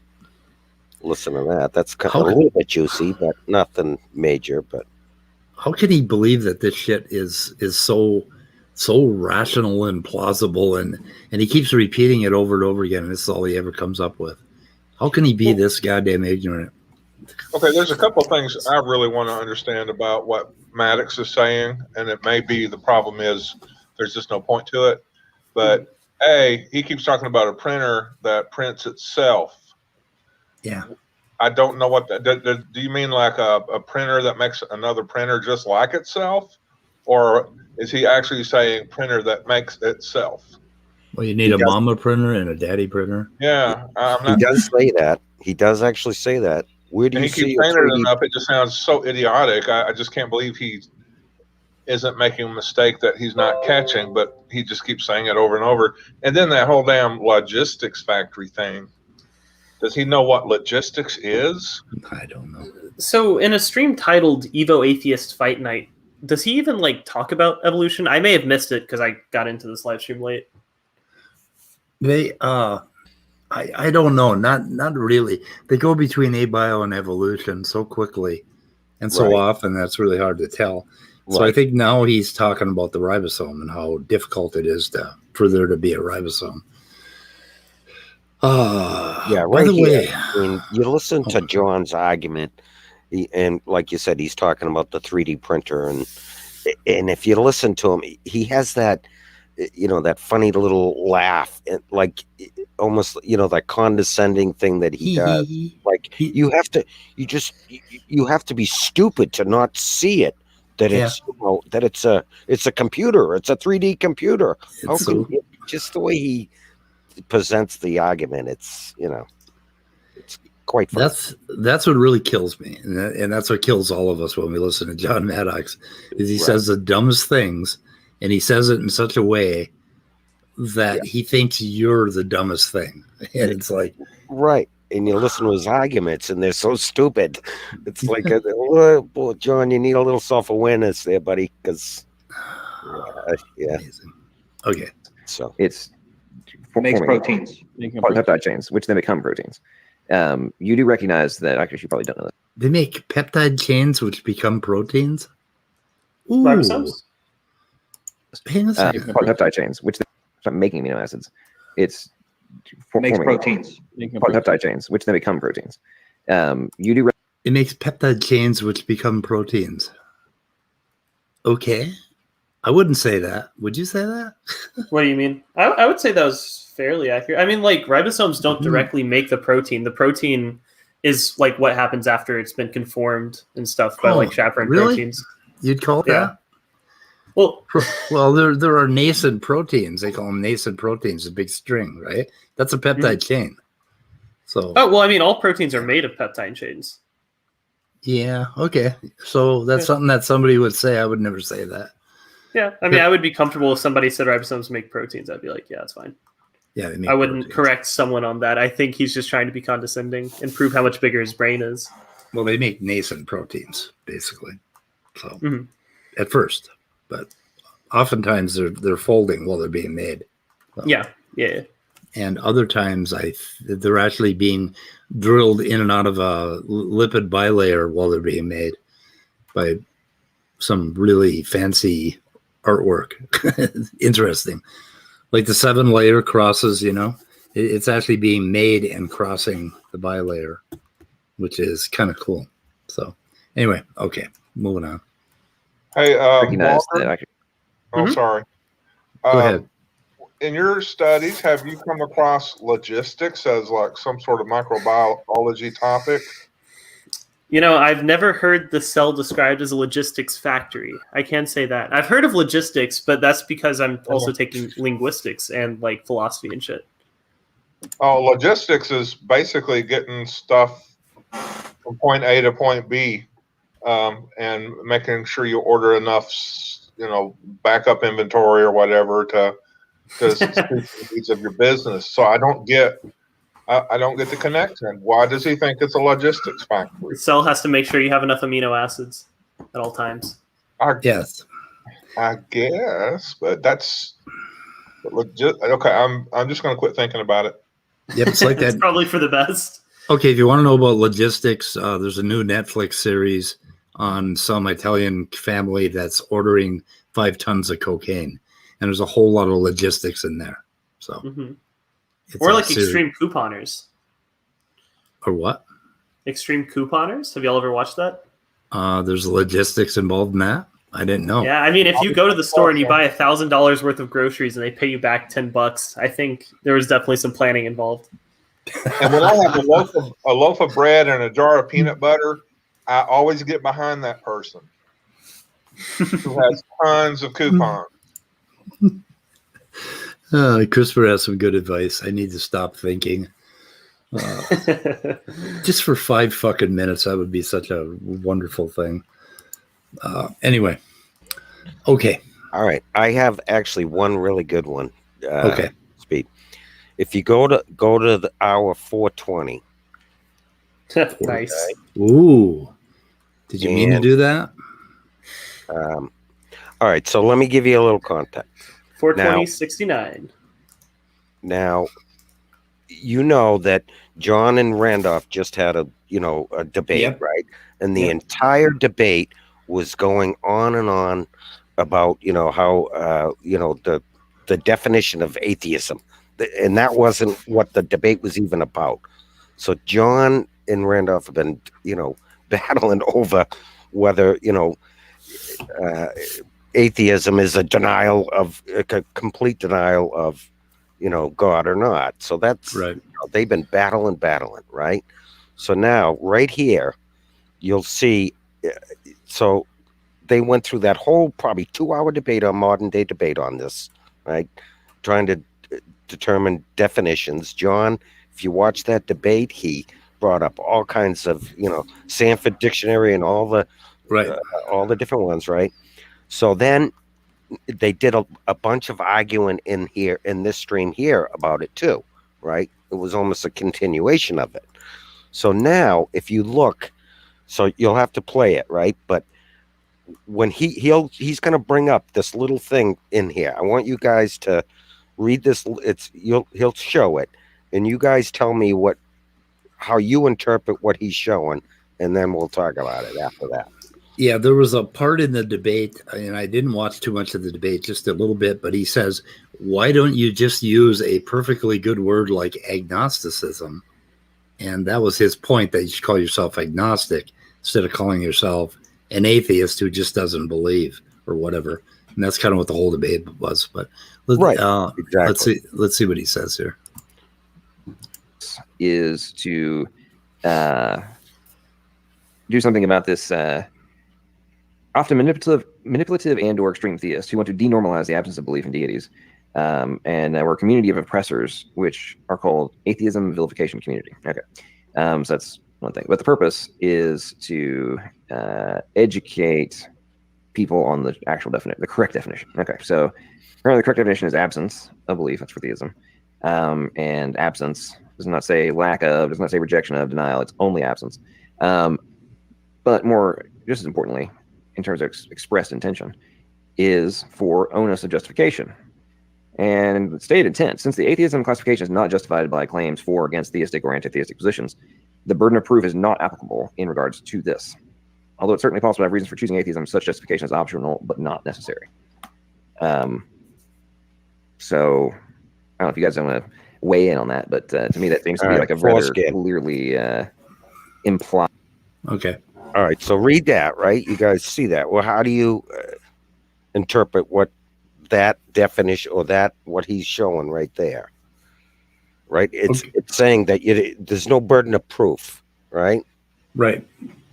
listen to that. That's kind of a little bit juicy, but nothing major. But how can he believe that this shit is so rational and plausible, and he keeps repeating it over and over again, and this is all he ever comes up with? How can he be this goddamn ignorant? Okay, there's a couple of things I really want to understand about what Maddox is saying, and it may be the problem is there's just no point to it. But he keeps talking about a printer that prints itself. Yeah. I don't know what that. Do you mean like a printer that makes another printer just like itself, or is he actually saying printer that makes itself? Well, you need a mama printer and a daddy printer. Yeah, he does say that. He does actually say that. Where do and you he keeps see a saying it 3D? enough? It just sounds so idiotic. I just can't believe he isn't making a mistake that he's not catching, but he just keeps saying it over and over. And then that whole damn logistics factory thing. Does he know what logistics is? I don't know. So in a stream titled Evo Atheist Fight Night, does he even talk about evolution? I may have missed it because I got into this live stream late. They I don't know, not really. They go between abio and evolution so quickly and so often that's really hard to tell. So I think now he's talking about the ribosome and how difficult it is for there to be a ribosome. Yeah, by the way, I mean, you listen to John's argument, and like you said, he's talking about the 3D printer, and if you listen to him, he has that, that funny little laugh, and like almost, that condescending thing that he does. Like you have to be stupid to not see it. That it's a computer. It's a 3D computer. How can just the way he presents the argument, it's quite funny. That's what really kills me, and that's what kills all of us when we listen to John Maddox, is he says the dumbest things, and he says it in such a way that he thinks you're the dumbest thing, and it's like and you listen to his arguments, and they're so stupid. It's like, well, John, you need a little self-awareness there, buddy, because amazing. Okay, so it makes proteins, peptide chains, which then become proteins. You do recognize that. Actually, you probably don't know that they make peptide chains which become proteins. Ooh. Ribosomes? Hang on a second. Peptide chains, which start making amino acids. It's makes proteins. Peptide chains, which then become proteins. You do. It makes peptide chains which become proteins. Okay. I wouldn't say that. Would you say that? What do you mean? I would say that was fairly accurate. I mean, like ribosomes don't directly make the protein. The protein is like what happens after it's been conformed and stuff by like chaperone proteins. You'd call that? Well, there are nascent proteins. They call them nascent proteins, a big string, right? That's a peptide chain. So. Oh well, I mean, all proteins are made of peptide chains. Yeah. Okay. So that's something that somebody would say. I would never say that. Yeah, I mean, I would be comfortable if somebody said ribosomes make proteins. I'd be like, yeah, it's fine. Yeah, they make I wouldn't proteins. correct someone on that. I think he's just trying to be condescending and prove how much bigger his brain is. Well, they make nascent proteins, basically. So at first, but oftentimes they're folding while they're being made. So. Yeah. And other times, they're actually being drilled in and out of a lipid bilayer while they're being made by some really fancy artwork. Interesting. Like the 7-layer crosses, it's actually being made and crossing the bilayer, which is kind of cool. So anyway, okay, moving on. Hey, Walker? Sorry. Go ahead. In your studies, have you come across logistics as like some sort of microbiology topic? I've never heard the cell described as a logistics factory. I can say that. I've heard of logistics, but that's because I'm also taking linguistics and like philosophy and shit. Oh, logistics is basically getting stuff from point A to point B, and making sure you order enough, backup inventory or whatever to suit the needs of your business. So I don't get the connection. Why does he think it's a logistics factory? The cell has to make sure you have enough amino acids at all times. Yes. I guess, but that's legit. Okay, I'm just going to quit thinking about it. Yep, it's like that. It's probably for the best. Okay, if you want to know about logistics, there's a new Netflix series on some Italian family that's ordering 5 tons of cocaine, and there's a whole lot of logistics in there. So. Or like extreme couponers. Or what? Extreme couponers? Have y'all ever watched that? There's logistics involved in that? I didn't know. Yeah, I mean, if you go to the store and you buy $1,000 worth of groceries and they pay you back $10, I think there was definitely some planning involved. And when I have a loaf of bread and a jar of peanut butter, I always get behind that person who has tons of coupons. Christopher has some good advice. I need to stop thinking. Just for 5 fucking minutes, that would be such a wonderful thing. Anyway. Okay. All right. I have actually one really good one. Okay. Speed. If you go to the hour 420. Nice. Ooh. Did you mean to do that? All right. So let me give you a little context. 420-69. Now, you know that John and Randolph just had a debate, right? And the entire debate was going on and on about, how, the definition of atheism. And that wasn't what the debate was even about. So John and Randolph have been, battling over whether, atheism is a complete denial of, God or not. So that's right. They've been battling, right? So now, right here, you'll see. So they went through that whole probably 2-hour debate on modern day debate on this, right? Trying to determine definitions. John, if you watch that debate, he brought up all kinds of, Sanford Dictionary and all the different ones, right? So then they did a bunch of arguing in this stream here about it too, right? It was almost a continuation of it. So now if you look, so you'll have to play it, right? But when he's going to bring up this little thing in here, I want you guys to read this. He'll show it, and you guys tell me how you interpret what he's showing, and then we'll talk about it after that. Yeah, there was a part in the debate, and I didn't watch too much of the debate, just a little bit, but he says, why don't you just use a perfectly good word like agnosticism? And that was his point, that you should call yourself agnostic instead of calling yourself an atheist who just doesn't believe or whatever. And that's kind of what the whole debate was. But exactly. Let's see what he says here. Is to do something about this often manipulative and/or extreme theists who want to denormalize the absence of belief in deities, and we're a community of oppressors, which are called atheism vilification community. Okay, so that's one thing. But the purpose is to educate people on the actual definition, the correct definition. Okay, so apparently the correct definition is absence of belief. That's for theism, and absence does not say lack of, does not say rejection of, denial. It's only absence. But more, just as importantly, in terms of expressed intention, is for onus of justification. And stated intent, since the atheism classification is not justified by claims for or against theistic or anti-theistic positions, the burden of proof is not applicable in regards to this. Although it's certainly possible to have reasons for choosing atheism, such justification is optional, but not necessary. So, I don't know if you guys want to weigh in on that, but to me that seems to be like a rather clearly implied. Okay. All right. So read that, right? You guys see that. Well, how do you interpret what that definition or that what he's showing right there? Right. It's saying that there's no burden of proof, right? Right.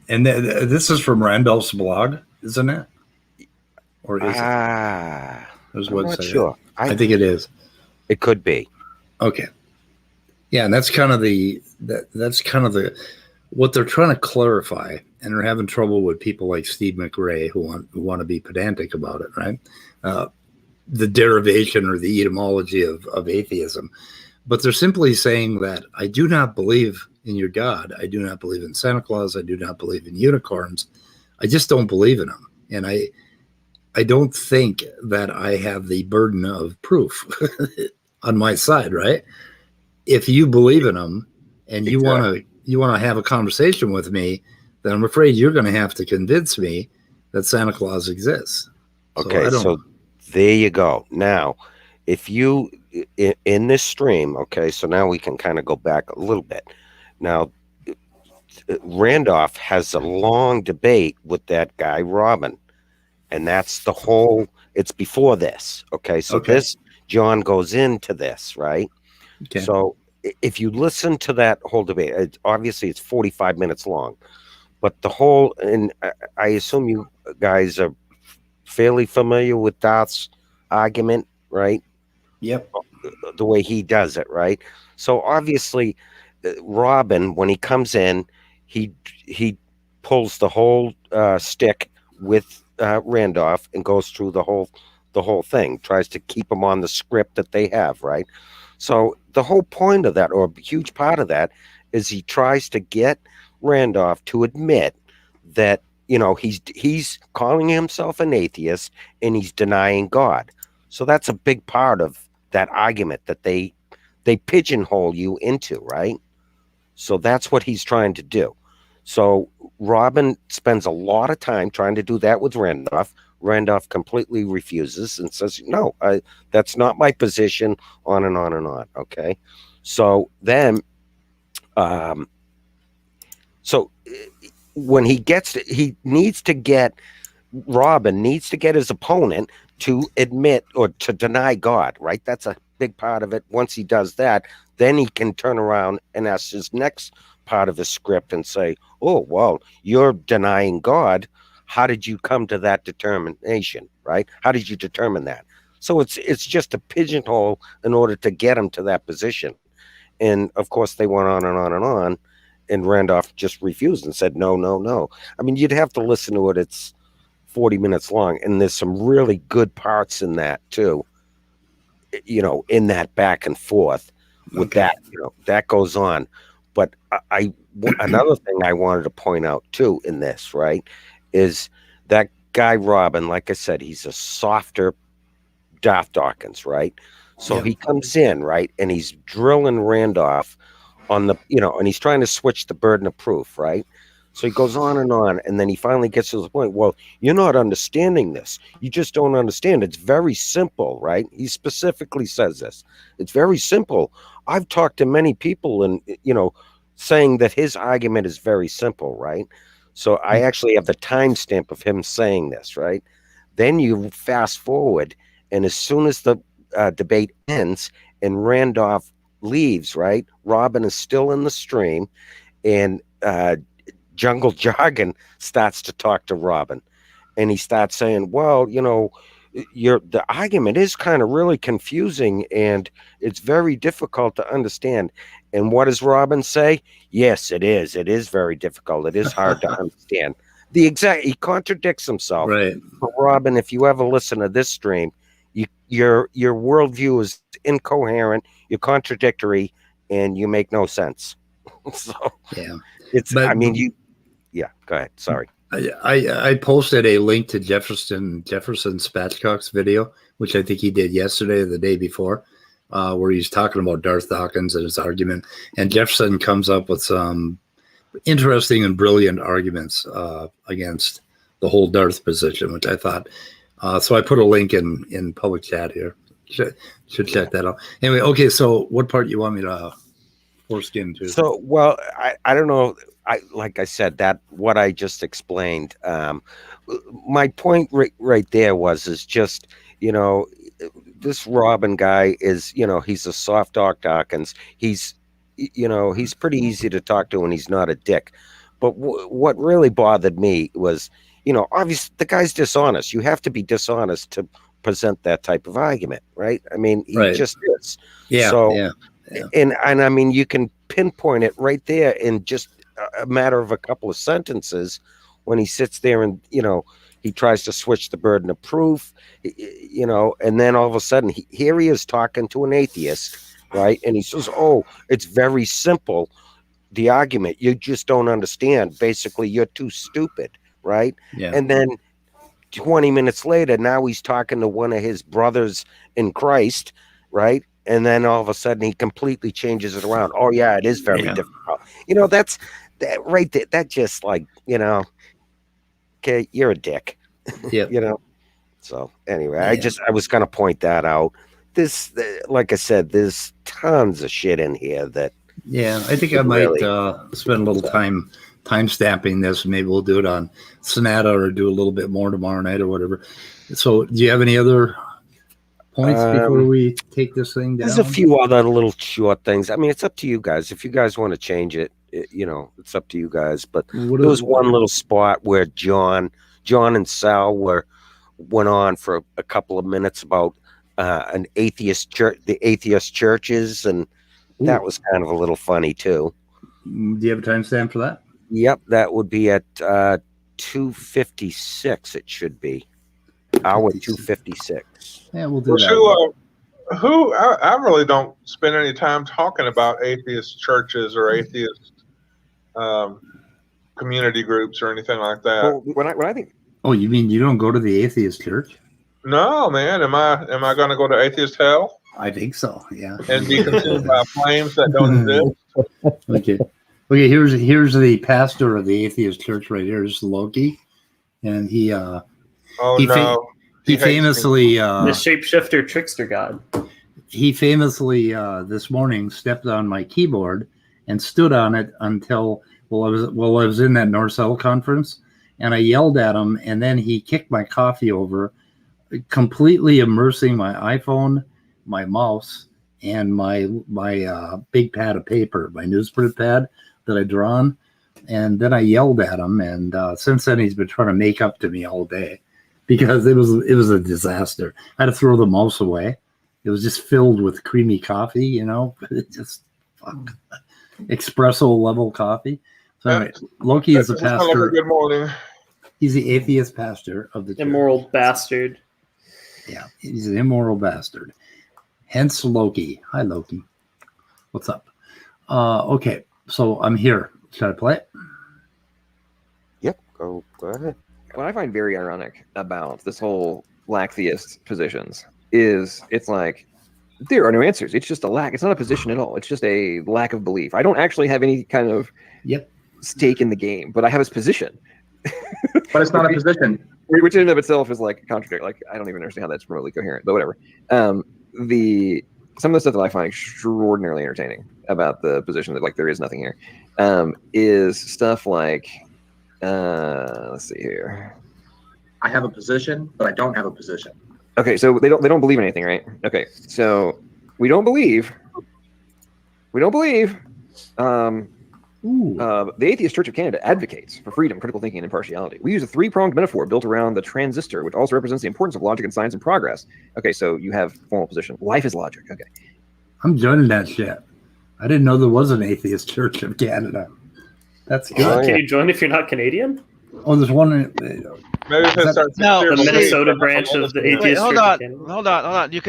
And this is from Randolph's blog, isn't it? Or is it? I'm not sure. I think it is. It could be. Okay. Yeah, and that's kind of what they're trying to clarify, and they're having trouble with people like Steve McRae who want to be pedantic about it, right? The derivation or the etymology of atheism. But they're simply saying that I do not believe in your God. I do not believe in Santa Claus. I do not believe in unicorns. I just don't believe in them. And I don't think that I have the burden of proof on my side, right? If you believe in them and you want to have a conversation with me, then I'm afraid you're going to have to convince me that Santa Claus exists. Okay, so there you go. Now, if you in this stream, okay, so now we can kind of go back a little bit. Now, Randolph has a long debate with that guy Robin, and that's the whole. It's before this, okay. So this John goes into this, right? Okay. So if you listen to that whole debate, obviously it's 45 minutes long, but the whole, and I assume you guys are fairly familiar with Darth's argument, right? Yep. The way he does it, right? So obviously, Robin, when he comes in, he pulls the whole stick with Randolph and goes through the whole thing, tries to keep him on the script that they have, right? So the whole point of that, or a huge part of that, is he tries to get Randolph to admit that, you know, he's calling himself an atheist and he's denying God. So that's a big part of that argument that they pigeonhole you into, right? So that's what he's trying to do. So Robin spends a lot of time trying to do that with Randolph. Randolph completely refuses and says, no, that's not my position, on and on and on. Okay. So then, when he needs to get, Robin needs to get his opponent to admit or to deny God, right? That's a big part of it. Once he does that, then he can turn around and ask his next part of the script and say, oh, well, you're denying God. How did you come to that determination, right? How did you determine that? So it's just a pigeonhole in order to get him to that position. And of course, they went on and on and on, and Randolph just refused and said, no, no, no. I mean, you'd have to listen to it. It's 40 minutes long, and there's some really good parts in that too, you know, in that back and forth with that, you know, that goes on. But another thing I wanted to point out too in this, right, is that guy Robin, like I said, he's a softer Darth Dawkins, right? So he comes in, right, and he's drilling Randolph on the, you know, and he's trying to switch the burden of proof, right? So he goes on, and then he finally gets to the point, well, you're not understanding this. You just don't understand. It's very simple, right? He specifically says this. It's very simple. I've talked to many people and, you know, saying that his argument is very simple, right? So I actually have the timestamp of him saying this, right? Then you fast forward, and as soon as the debate ends and Randolph leaves, right, Robin is still in the stream, and Jungle Jargon starts to talk to Robin, and he starts saying, well, you know, the argument is kind of really confusing, and it's very difficult to understand. And what does Robin say? Yes, it is. It is very difficult. It is hard to understand. He contradicts himself. Right. But Robin, if you ever listen to this stream, your worldview is incoherent, you're contradictory, and you make no sense. So yeah, I mean, yeah, go ahead. Sorry. I posted a link to Jefferson Spatchcock's video, which I think he did yesterday or the day before, where he's talking about Darth Dawkins and his argument. And Jefferson comes up with some interesting and brilliant arguments against the whole Darth position, which I thought. So I put a link in public chat here. Should check that out. Anyway, okay. So what part you want me to foreskin to? So, well, I don't know. Like I said, that what I just explained. My point right there is just, you know, this Robin guy is, you know, he's a soft Dawkins. He's, you know, he's pretty easy to talk to, and he's not a dick. But what really bothered me was, you know, obviously the guy's dishonest. You have to be dishonest to present that type of argument, right? I mean, he just is. Yeah. So, yeah. And I mean, you can pinpoint it right there in just a matter of a couple of sentences when he sits there and, you know, he tries to switch the burden of proof, you know, and then all of a sudden here he is talking to an atheist, right? And he says, oh, it's very simple. The argument, you just don't understand. Basically, you're too stupid, right? Yeah. And then 20 minutes later, now he's talking to one of his brothers in Christ, right? And then all of a sudden he completely changes it around. Oh yeah, it is very difficult. You know, that right there. That just like, you know, okay, you're a dick. Yeah. You know. So anyway, I was gonna point that out. Like I said, there's tons of shit in here that. Yeah, I think I might spend a little time stamping this. Maybe we'll do it on Sonata or do a little bit more tomorrow night or whatever. So, do you have any other points before we take this thing down? There's a few other little short things. I mean, it's up to you guys. If you guys want to change it, you know, it's up to you guys. But there was one little spot where John and Sal went on for a couple of minutes about an atheist church, the atheist churches, and that was kind of a little funny too. Do you have a timestamp for that? Yep, that would be at 2:56. It should be hour 2:56. Yeah, we'll do that. I really don't spend any time talking about atheist churches or atheist community groups or anything like that. Well, when I think. Oh, you mean you don't go to the atheist church? No, man. Am I going to go to atheist hell? I think so. Yeah. And be consumed by flames that don't exist. Okay. Here's the pastor of the atheist church right here. This is Loki, and he famously the shapeshifter trickster god. He famously this morning stepped on my keyboard and stood on it until I was in that Norcell conference, and I yelled at him, and then he kicked my coffee over, completely immersing my iPhone, my mouse, and my big pad of paper, my newsprint pad that I draw on. And then I yelled at him, and since then he's been trying to make up to me all day because it was a disaster. I had to throw the mouse away. It was just filled with creamy coffee, you know. It just espresso level coffee. So anyway, Loki is a pastor. Good morning. He's the atheist pastor of the church. Immoral bastard. Yeah, he's an immoral bastard. Hence Loki. Hi, Loki. What's up? Okay, so I'm here. Should I play it? Yep, go ahead. What I find very ironic about this whole lack-theist positions is it's like there are no answers. It's just a lack. It's not a position at all. It's just a lack of belief. I don't actually have any kind of stake in the game, but I have a position. But it's not a position. Which in and of itself is like a contradiction. Like, I don't even understand how that's remotely coherent, but whatever. Some of the stuff that I find extraordinarily entertaining about the position that like there is nothing here is stuff like let's see here. I have a position, but I don't have a position. Okay, so they don't believe in anything, right? Okay, so we don't believe. The Atheist Church of Canada advocates for freedom, critical thinking, and impartiality. We use a three-pronged metaphor built around the transistor, which also represents the importance of logic and science and progress. Okay, so you have formal position. Life is logic. Okay. I'm joining that shit. I didn't know there was an Atheist Church of Canada. That's good. Oh, Can yeah. you join if you're not Canadian? Oh, there's one. Maybe if it starts No, to The steer Minnesota away branch from of the Minnesota. Wait, Atheist hold Church of on, Canada. hold on. You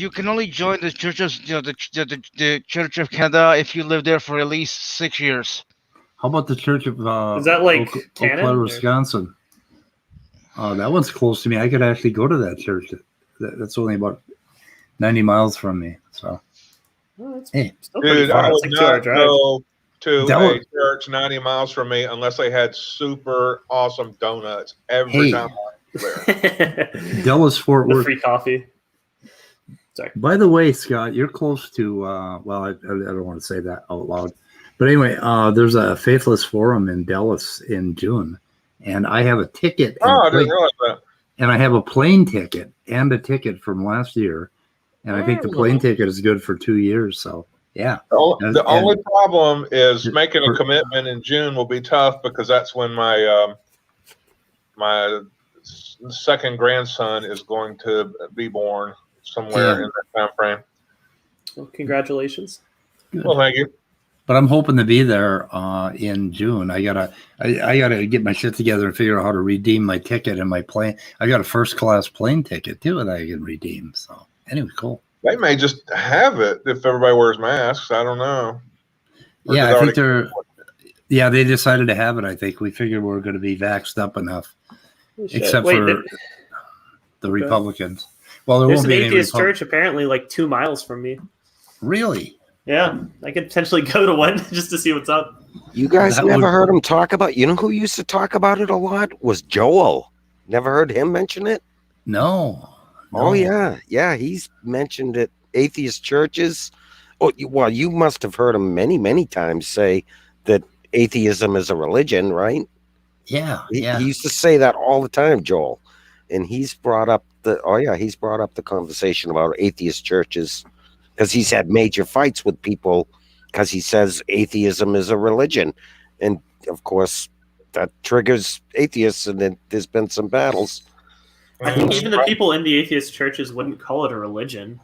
can only join the churches, the Church of Canada if you live there for at least 6 years. How about the Church of Is that like Eau canon, Claire, or- Wisconsin? That one's close to me. I could actually go to that church. That's only about 90 miles from me. So, Oh, that's hey, still pretty Dude, far. I It's would like 2 hour not drive. go to That a would- church 90 miles from me unless they had super awesome donuts every Hey. time I was there. Dallas, Fort The Worth. free coffee. Sorry. By the way, Scott, you're close to. Well, I don't want to say that out loud, but anyway, there's a Faithless Forum in Dallas in June, and I have a ticket. And Oh, a I didn't plane, realize that. and I have a plane ticket and a ticket from last year, and I think the plane ticket is good for 2 years. So, yeah. And- The only and- problem is making a for- commitment in June will be tough because that's when my second grandson is going to be born somewhere Yeah. in that time frame. Well, congratulations. Well, thank you. But I'm hoping to be there in June. I gotta get my shit together and figure out how to redeem my ticket and my plane. I got a first class plane ticket too that I can redeem. So anyway, cool. They may just have it if everybody wears masks. I don't know. Or Yeah, did I think already- they're. Yeah, they decided to have it. I think we figured we're going to be vaxxed up enough, Shit. except Wait, for the Republicans. Well, there there's won't an be any atheist church apparently like 2 miles from me. Really? Yeah, I could potentially go to one just to see what's up. You guys That never would- heard him talk about? You know who used to talk about it a lot was Joel. Never heard him mention it? No. Oh yeah, he's mentioned it. Atheist churches. Oh, well, you must have heard him many times say that atheism is a religion, right? Yeah. He Yeah. used to say that all the time, Joel. And he's brought up the conversation about atheist churches because he's had major fights with people because he says atheism is a religion, and of course that triggers atheists, and then there's been some battles. I think even the people in the atheist churches wouldn't call it a religion.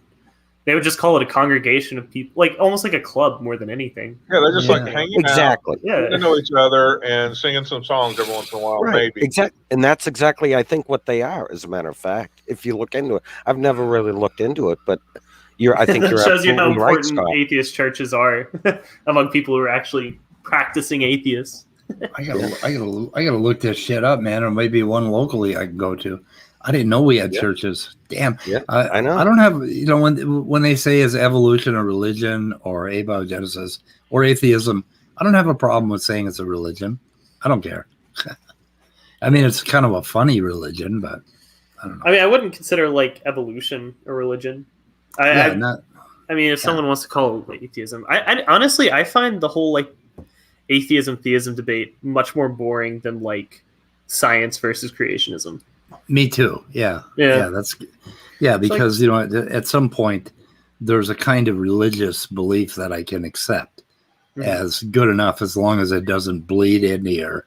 They would just call it a congregation of people, like almost like a club more than anything. Yeah, they're just like Yeah. hanging Exactly. out, Yeah. getting to know each other, and singing some songs every once in a while, maybe. Exactly. And that's exactly, I think, what they are, as a matter of fact. If you look into it, I've never really looked into it, but I think That you're shows you how absolutely right, important Scott. atheist churches are among people who are actually practicing atheists. I gotta look this shit up, man. There might be one locally I can go to. I didn't know we had churches. Damn. Yeah, I know. I don't have, when they say is evolution a religion or abiogenesis or atheism, I don't have a problem with saying it's a religion. I don't care. I mean, it's kind of a funny religion, but I don't know. I mean, I wouldn't consider like evolution a religion. I mean, if someone wants to call it atheism, I honestly, I find the whole like atheism theism debate much more boring than like science versus creationism. Me too. Yeah. Yeah. Because at some point there's a kind of religious belief that I can accept as good enough as long as it doesn't bleed into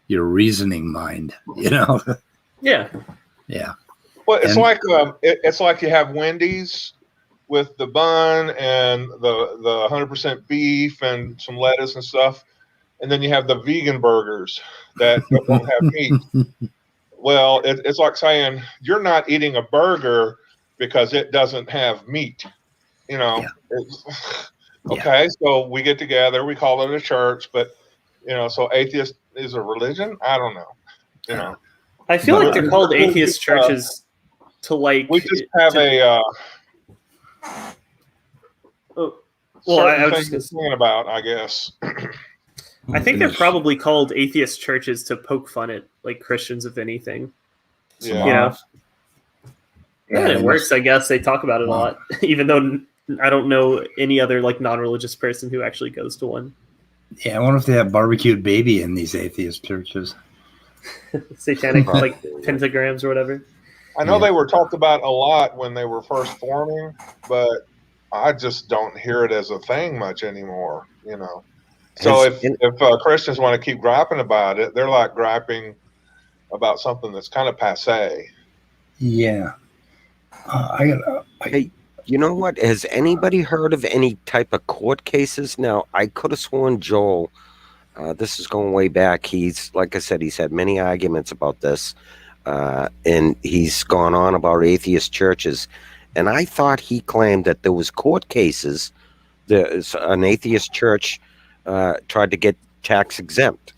your reasoning mind, Yeah. Yeah. Well, it's it's like you have Wendy's with the bun and the 100% beef and some lettuce and stuff, and then you have the vegan burgers that don't have meat. Well, it's like saying you're not eating a burger because it doesn't have meat. Okay, so we get together, we call it a church, but so atheist is a religion? I don't know. I feel like they're called atheist churches to like. We just have I was just thinking about, I guess. I think they're probably called atheist churches to poke fun at like Christians, if anything. Yeah. Yeah, it works. I guess they talk about it a lot, even though I don't know any other like non-religious person who actually goes to one. Yeah, I wonder if they have barbecued baby in these atheist churches. Satanic like pentagrams or whatever. I know they were talked about a lot when they were first forming, but I just don't hear it as a thing much anymore. So if Christians want to keep griping about it, they're like griping about something that's kind of passé. Yeah. Hey, you know what? Has anybody heard of any type of court cases? Now, I could have sworn Joel, this is going way back. He's, like I said, he's had many arguments about this. And he's gone on about atheist churches. And I thought he claimed that there was court cases. There's an atheist church tried to get tax exempt.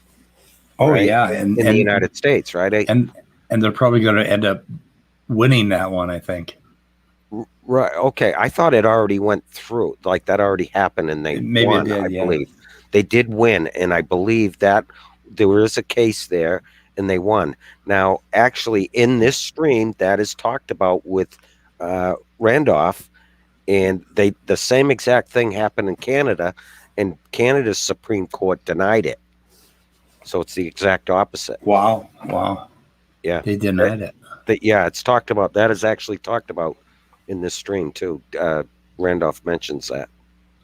Oh, right? yeah. In the United States, right? And they're probably going to end up winning that one, I think. Right. Okay. I thought it already went through. Like that already happened and they won, I believe. They did win. And I believe that there was a case there and they won. Now, actually, in this stream, that is talked about with Randolph, and the same exact thing happened in Canada, and Canada's Supreme Court denied it. So it's the exact opposite. Wow. Yeah. They denied it. Yeah, it's talked about. That is actually talked about in this stream, too. Randolph mentions that.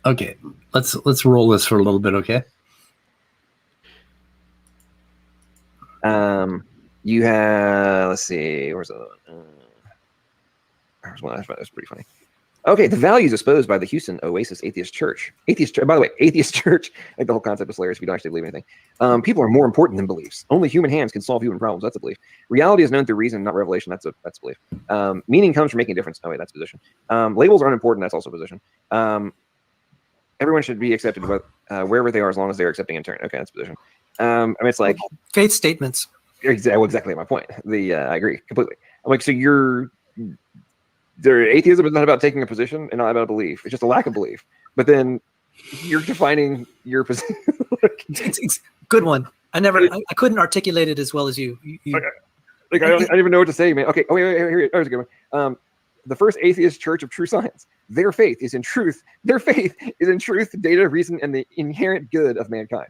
Okay. Let's roll this for a little bit, okay? You have, let's see, where's the other one? There's one that's pretty funny. Okay, the values exposed by the Houston Oasis Atheist Church. By the way, Atheist Church, like the whole concept is hilarious if you don't actually believe anything. People are more important than beliefs. Only human hands can solve human problems. That's a belief. Reality is known through reason, not revelation. That's a belief. Meaning comes from making a difference. Oh wait, that's a position. Labels are unimportant. That's also a position. Everyone should be accepted wherever they are as long as they're accepting in turn. Okay, that's a position. I mean, it's like faith statements. Exactly my point. I agree completely. I'm like, so atheism is not about taking a position and not about a belief. It's just a lack of belief. But then you're defining your position. It's good one. I couldn't articulate it as well as you. I don't even know what to say, man. Okay. Oh, wait, here. There's a good one. The first atheist church of true science. Their faith is in truth. Their faith is in truth, data, reason, and the inherent good of mankind.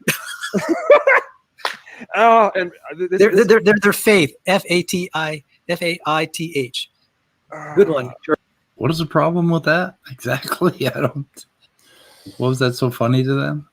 And their faith. Faith. Good one. What is the problem with that? Exactly. What was that so funny to them?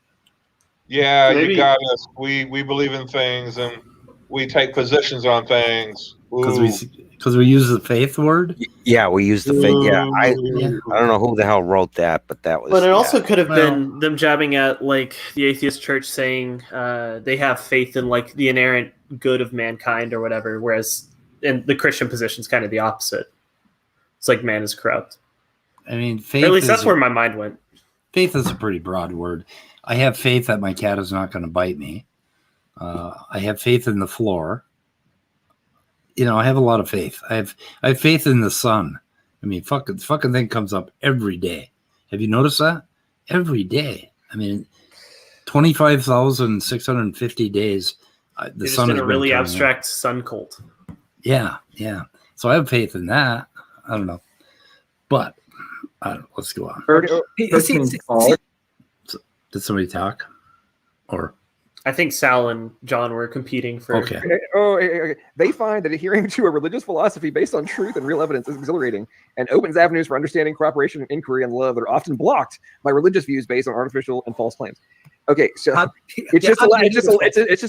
Yeah, maybe. You got us. We believe in things and we take positions on things. Because we use the faith word? Yeah, we use the faith. Yeah, I don't know who the hell wrote that, but that was. But it also could have been them jabbing at like the atheist church saying they have faith in like the inherent good of mankind or whatever, whereas in the Christian position is kind of the opposite. It's like man is corrupt. I mean, faith. Or at least that's where my mind went. Faith is a pretty broad word. I have faith that my cat is not going to bite me. I have faith in the floor. I have a lot of faith. I have faith in the sun. I mean, fucking thing comes up every day. Have you noticed that? Every day. I mean, 25,650 days. The sun is in a really abstract sun cult. Yeah. So I have faith in that. I don't know, but let's go on. Did somebody talk? Or I think Sal and John were competing for. Okay. Okay. They find that adhering to a religious philosophy based on truth and real evidence is exhilarating and opens avenues for understanding, cooperation, inquiry, and love that are often blocked by religious views based on artificial and false claims. Okay, so it's just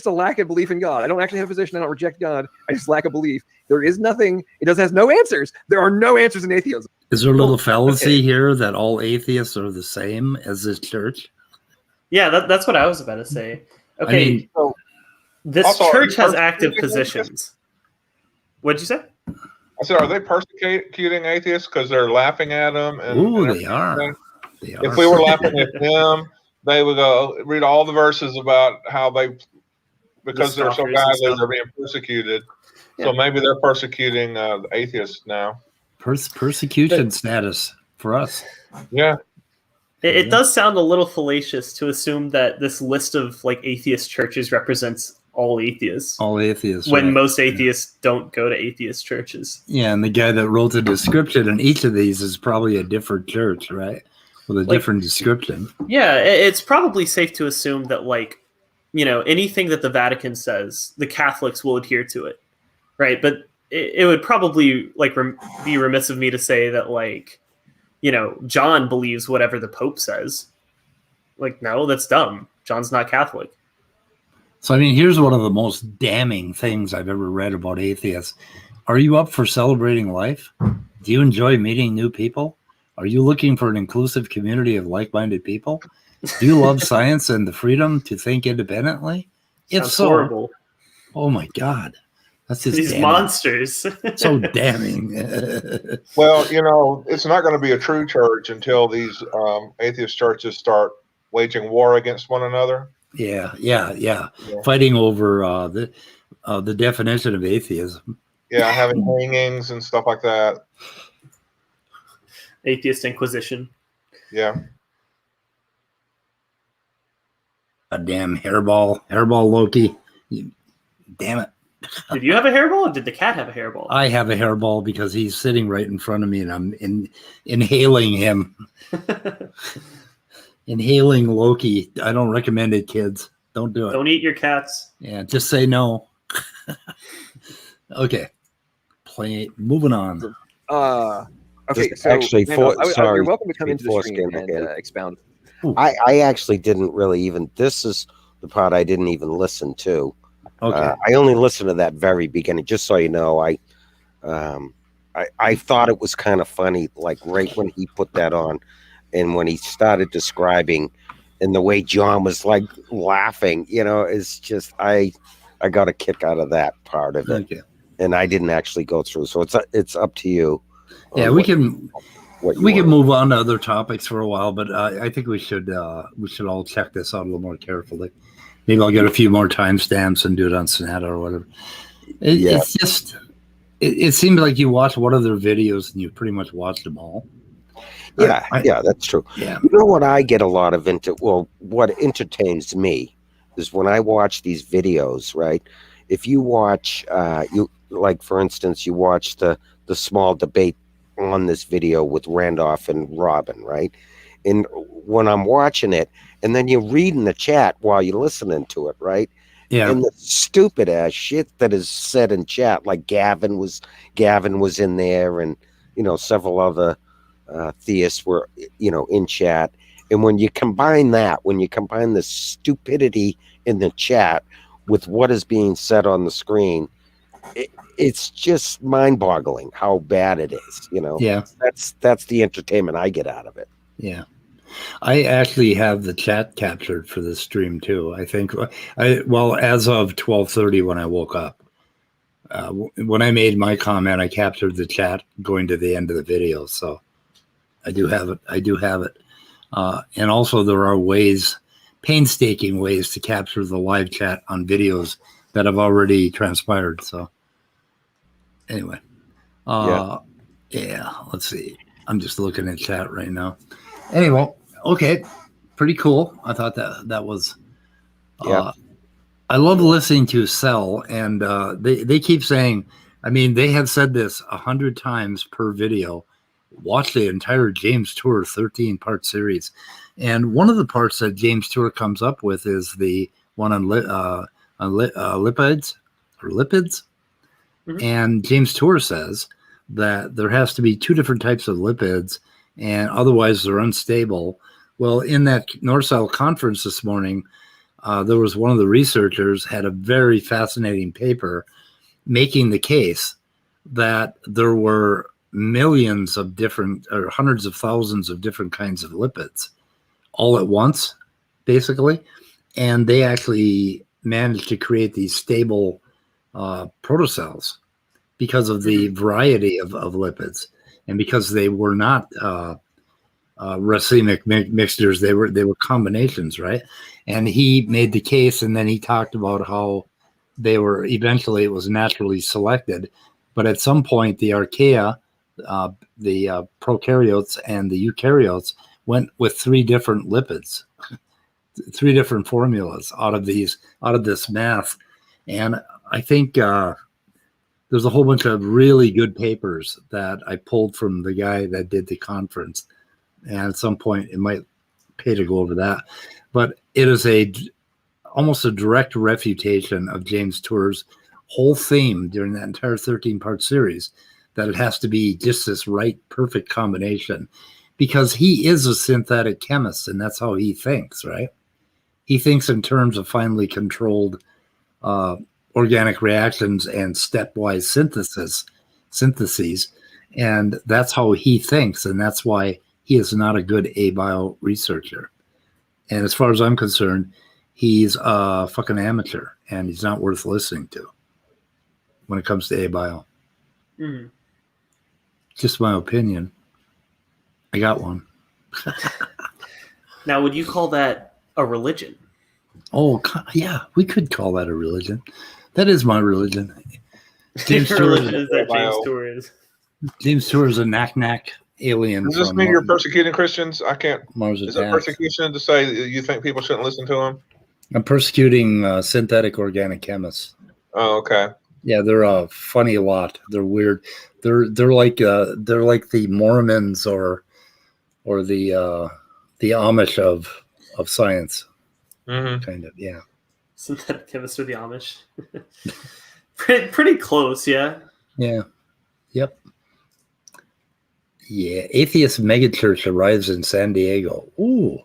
a lack of belief in God. I don't actually have a position. I don't reject God. I just lack a belief. There is nothing. It has no answers. There are no answers in atheism. Is there a little fallacy here that all atheists are the same as this church? Yeah, that's what I was about to say. Okay, so this church has active positions. What'd you say? I said, are they persecuting atheists because they're laughing at them? They are. If we were laughing at them, they would go read all the verses about how because they're so godly, they're being persecuted. Yeah. So maybe they're persecuting the atheists now. Persecution status for us. Yeah. It does sound a little fallacious to assume that this list of like atheist churches represents all atheists. All atheists. When most atheists don't go to atheist churches. Yeah, and the guy that wrote the description in each of these is probably a different church, right? With a different description. Yeah, it's probably safe to assume that like anything that the Vatican says, the Catholics will adhere to it, right? But it would probably be remiss of me to say that John believes whatever the Pope says. No, that's dumb. John's not Catholic. So, I mean, here's one of the most damning things I've ever read about atheists. Are you up for celebrating life? Do you enjoy meeting new people? Are you looking for an inclusive community of like-minded people? Do you love science and the freedom to think independently? If so, horrible. Oh my God. That's just these damning. Monsters. So damning. Well, it's not going to be a true church until these atheist churches start waging war against one another. Yeah. Fighting over the definition of atheism. Yeah, having hangings and stuff like that. Atheist Inquisition. Yeah. A damn hairball Loki. Damn it. Did you have a hairball, or did the cat have a hairball? I have a hairball because he's sitting right in front of me, and I'm inhaling him. Inhaling Loki. I don't recommend it, kids. Don't do it. Don't eat your cats. Yeah, just say no. Okay. Moving on. Okay, Just so actually, sorry, you're welcome to come into the stream and expound. I actually didn't really even. This is the part I didn't even listen to. Okay. I only listened to that very beginning, just so you know. I thought it was kind of funny, right when he put that on, and when he started describing, and the way John was laughing. It's just I got a kick out of that part of it, and I didn't actually go through. So it's up to you. Yeah, we can move on to other topics for a while, but I think we should all check this out a little more carefully. Maybe I'll get a few more timestamps and do it on Snata or whatever. It's just, it seems like you watch one of their videos and you pretty much watched them all. Yeah, that's true. Yeah. You know what I get a lot of what entertains me is when I watch these videos, right? If you watch, for instance, you watch the small debate on this video with Randolph and Robin, right? And when I'm watching it, and then you're reading the chat while you're listening to it, right? Yeah. And the stupid ass shit that is said in chat, like Gavin was in there, and several other theists were in chat. And when you combine the stupidity in the chat with what is being said on the screen, it's just mind-boggling how bad it is. Yeah. That's the entertainment I get out of it. Yeah. I actually have the chat captured for this stream too. I think, as of 12:30 when I woke up, when I made my comment, I captured the chat going to the end of the video. So I do have it. And also there are painstaking ways to capture the live chat on videos that have already transpired. So anyway, let's see. I'm just looking at chat right now. Anyway, okay, pretty cool. I thought that was. I love listening to Cell, and they keep saying. I mean, they have said this 100 times per video. Watch the entire James Tour 13-part series, and one of the parts that James Tour comes up with is the one on lipids. Mm-hmm. And James Tour says that there has to be two different types of lipids, and otherwise they're unstable. Well, in that North-South conference this morning, there was one of the researchers had a very fascinating paper making the case that there were millions of different or hundreds of thousands of different kinds of lipids all at once, basically. And they actually managed to create these stable protocells because of the variety of lipids, and because they were not racemic mixtures, they were combinations, right? And he made the case, and then he talked about how they were eventually it was naturally selected, but at some point the archaea, the prokaryotes and the eukaryotes went with three different lipids, three different formulas out of this math. And I think there's a whole bunch of really good papers that I pulled from the guy that did the conference. And at some point it might pay to go over that, but it is almost a direct refutation of James Tour's whole theme during that entire 13-part series, that it has to be just this right, perfect combination, because he is a synthetic chemist, and that's how he thinks, right? He thinks in terms of finely controlled organic reactions and stepwise syntheses, and that's how he thinks, and that's why he is not a good abio researcher. And as far as I'm concerned, he's a fucking amateur, and he's not worth listening to when it comes to abio. Mm. Just my opinion. I got one. Now, would you call that a religion? Oh, yeah, we could call that a religion. That is my religion. James Your Tour religion is that James Tour is. James Tour is a knack alien. Does this mean you're persecuting Christians? I can't. Mars Is it persecution to say that you think people shouldn't listen to him? I'm persecuting synthetic organic chemists. Oh, okay. Yeah, they're a funny lot. They're weird. They're like the Mormons or the Amish of science. Mm-hmm. Kind of, yeah. Synthetic chemists or the Amish. pretty close, yeah. Yeah. Yep. Yeah. Atheist megachurch arrives in San Diego. Ooh.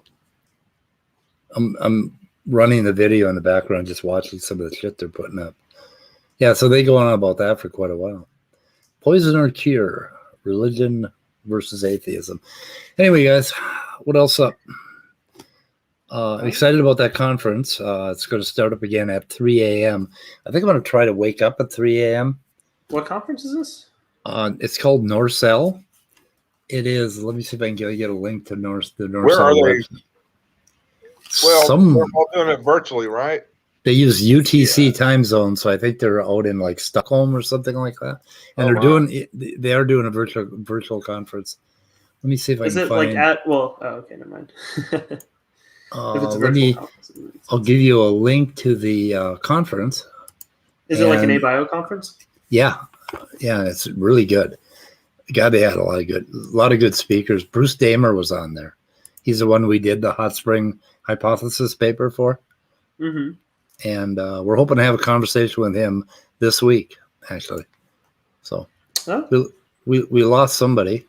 I'm running the video in the background, just watching some of the shit they're putting up. Yeah, so they go on about that for quite a while. Poison or cure? Religion versus atheism. Anyway, guys, what else up? I'm excited about that conference. It's going to start up again at 3 a.m. I think I'm going to try to wake up at 3 a.m. What conference is this? It's called Norcell. It is. Let me see if I can get a link to the Norcell. Where are they? website. Well, they're all doing it virtually, right? They use UTC time zone, so I think they're out in like Stockholm or something like that. And they are doing a virtual conference. Let me see if I can find. Is it like at? Well, oh, okay, never mind. If it's a virtual conference, I'll give you a link to the conference. Is it like an ABIO conference? Yeah, it's really good. God, they had a lot of good speakers. Bruce Damer was on there. He's the one we did the hot spring hypothesis paper for. Mm-hmm. And we're hoping to have a conversation with him this week, actually. So we lost somebody.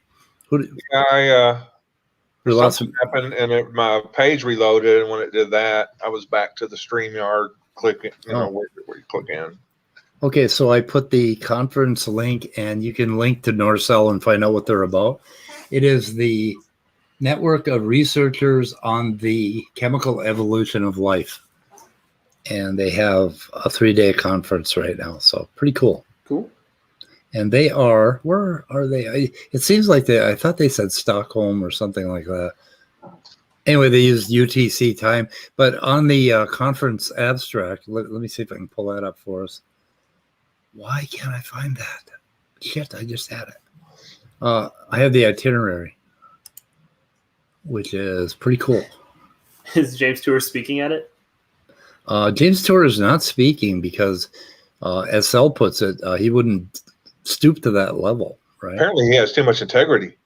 We lost something happened, and my page reloaded, and when it did that, I was back to the StreamYard clicking, where you click in. Okay, so I put the conference link, and you can link to Norcell and find out what they're about. It is the network of researchers on the chemical evolution of life. And they have a 3-day conference right now. So pretty cool. Cool. And they are, where are they? It seems like I thought they said Stockholm or something like that. Anyway, they use UTC time. But on the conference abstract, let me see if I can pull that up for us. Why can't I find that? Shit, I just had it. I have the itinerary, which is pretty cool. Is James Tour speaking at it? James Tour is not speaking because, as Sel puts it, he wouldn't stoop to that level, right? Apparently he has too much integrity.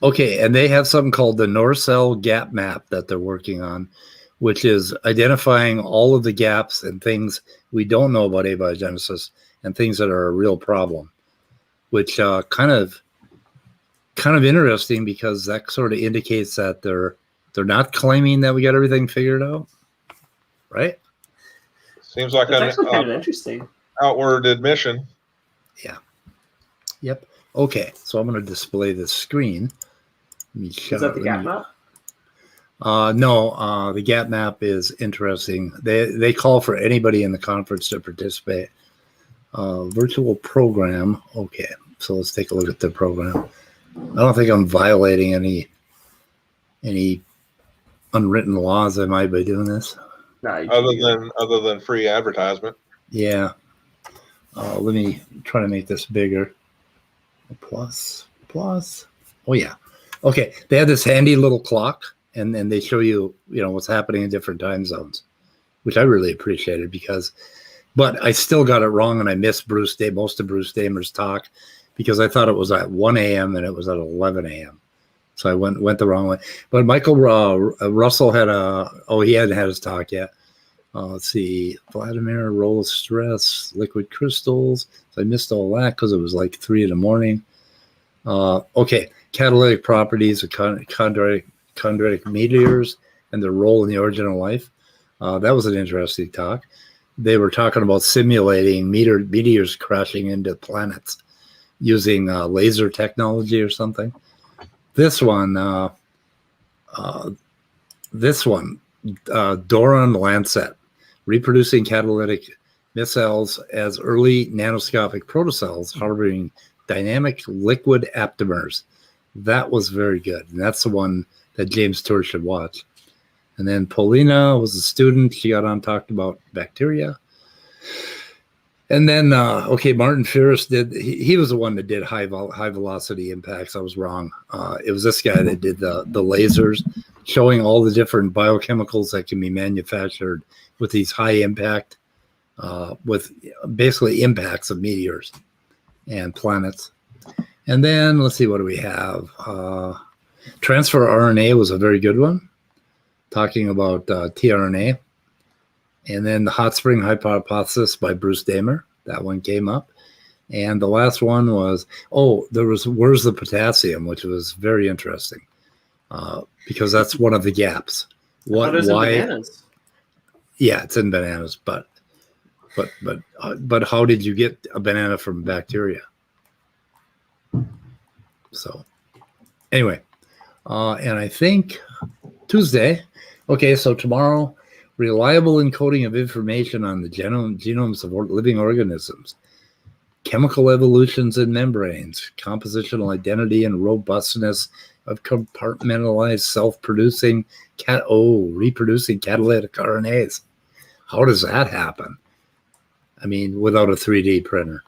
Okay, and they have something called the Norcell gap map that they're working on, which is identifying all of the gaps and things we don't know about abiogenesis and things that are a real problem, which kind of interesting because that sort of indicates that they're not claiming that we got everything figured out, right? Seems like that's actually kind of interesting outward admission. Yeah. Yep. Okay, so I'm going to display this screen. Is that the gap map? No, the gap map is interesting. They call for anybody in the conference to participate. Virtual program. Okay, so let's take a look at the program. I don't think I'm violating any unwritten laws. Am I by doing this? No, other than free advertisement. Yeah. Let me try to make this bigger. Plus. Oh yeah. Okay. They have this handy little clock, and then they show you, what's happening in different time zones, which I really appreciated but I still got it wrong, and I missed most of Bruce Damer's talk because I thought it was at 1 a.m. and it was at 11 a.m. So I went the wrong way. But Michael Russell he hadn't had his talk yet. Let's see, Vladimir, roll of stress, liquid crystals. So I missed all that because it was like 3 in the morning. Okay, catalytic properties of chondritic meteors and their role in the origin of life. That was an interesting talk. They were talking about simulating meteors crashing into planets using laser technology or something. This one, Doran Lancet, reproducing catalytic micelles as early nanoscopic protocells harboring dynamic liquid aptamers. That was very good. And that's the one that James Tour should watch. And then Paulina was a student. She got on, talked about bacteria. And then, Martin Ferris he was the one that did high velocity impacts. I was wrong. It was this guy that did the lasers, showing all the different biochemicals that can be manufactured with these high impact, with basically impacts of meteors and planets. And then let's see, what do we have? Transfer RNA was a very good one, talking about tRNA. And then the hot spring hypothesis by Bruce Damer, that one came up. And the last one was, where's the potassium, which was very interesting, because that's one of the gaps. Why? Bananas? Yeah, it's in bananas, but how did you get a banana from bacteria? So anyway, and I think Tuesday. Okay, so tomorrow, reliable encoding of information on the genomes of living organisms, chemical evolutions in membranes, compositional identity and robustness of compartmentalized self-producing reproducing catalytic RNAs. How does that happen? I mean, without a 3D printer.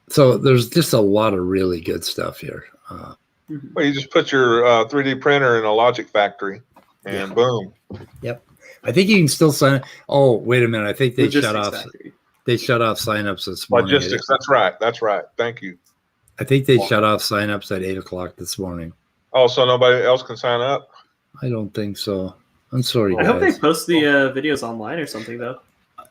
So there's just a lot of really good stuff here. Well, you just put your 3D printer in a logic factory, and boom. Yep. I think you can still sign. Oh, wait a minute. I think they Logistics shut off. factory. They shut off signups this morning. Logistics. That's right. That's right. Thank you. I think they shut off signups at 8:00 this morning. Oh, so nobody else can sign up? I don't think so. I'm sorry, I guys. hope they post the videos online or something, though.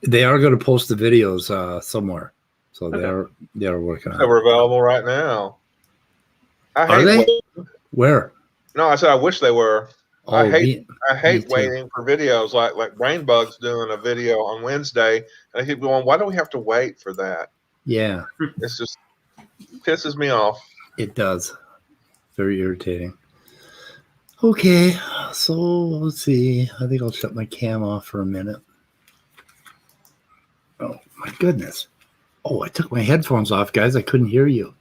They are going to post the videos somewhere, so Okay. they are working on They it. were available right now. Are hate they? waiting. Where? No, I said I wish they were. Oh, I hate me too. waiting for videos like Brainbug's doing a video on Wednesday, and I keep going, why do we have to wait for that? Yeah, It's just pisses me off. it does. Very irritating. Okay, so let's see. I think I'll shut my cam off for a minute. Oh my goodness. Oh, I took my headphones off, guys. I couldn't hear you.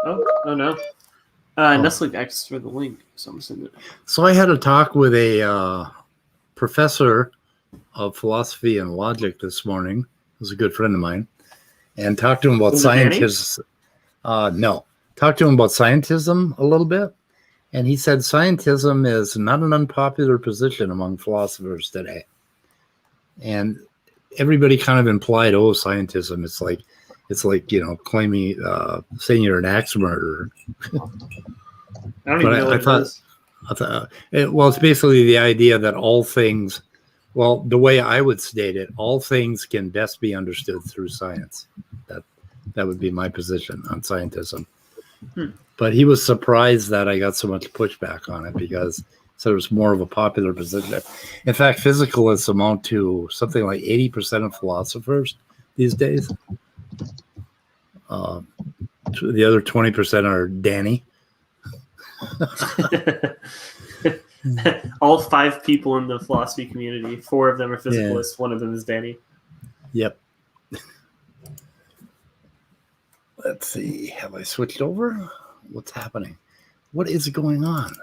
Oh no. Nestle asked for the link, so I'm sending it. So I had a talk with a professor of philosophy and logic this morning. He was a good friend of mine, and talked to him about scientists. No, talked to him about scientism a little bit, and he said scientism is not an unpopular position among philosophers today. And everybody kind of implied, scientism. It's like claiming, saying you're an axe murderer. I don't even know what it is. It's basically the idea that all things, the way I would state it, all things can best be understood through science. That would be my position on scientism. But he was surprised that I got so much pushback on it because it was more of a popular position. In fact, physicalists amount to something like 80% of philosophers these days. The other 20% are Danny. All 5 people in the philosophy community, 4 of them are physicalists, 1 of them is Danny. Yep. Let's see. Have I switched over? What's happening? What is going on?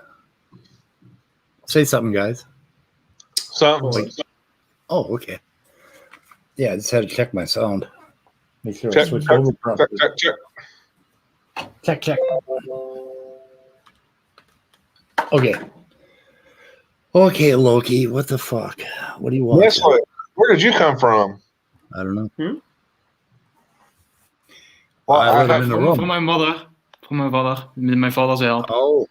Say something, guys. Something. Oh, okay. Yeah, I just had to check my sound. Make sure I Check, switch check, over properly. Check. Okay, Loki. What the fuck? What do you want? Yes, where did you come from? I don't know. Well, I let him in the room. From my mother. With my father's help. Oh.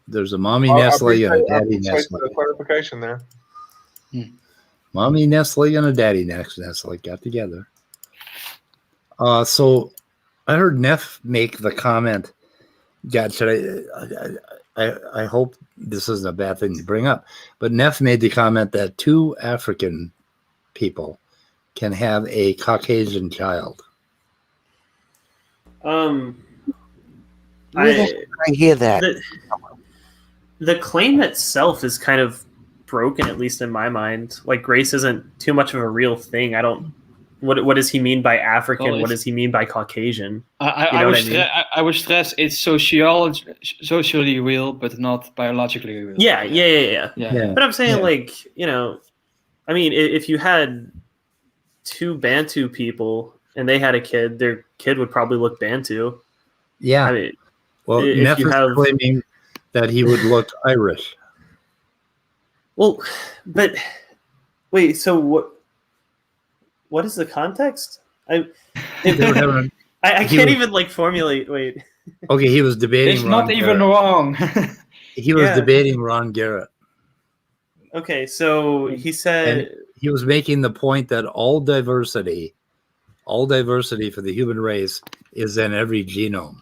There's a mommy I nestling and a appreciate daddy the nestling. clarification there. Mommy nestling and a daddy nestling got together. So I heard Neff make the comment. God, I hope this isn't a bad thing to bring up, but Neff made the comment that 2 African people can have a Caucasian child. Where the heck did I hear that? The claim itself is kind of broken, at least in my mind. Like, race isn't too much of a real thing. I don't. What does he mean by African? Well, what does he mean by Caucasian? I would stress it's socially real, but not biologically real. Yeah. But I'm saying, like, I mean, if you had 2 Bantu people and they had a kid, their kid would probably look Bantu. Yeah. I mean, well, Neff is claiming that he would look Irish. Well, but wait, so what is the context? I can't even like formulate. Wait. Okay, he was debating. It's not even wrong. He was debating Ron Garrett. Okay, so he said, and he was making the point that all diversity for the human race is in every genome.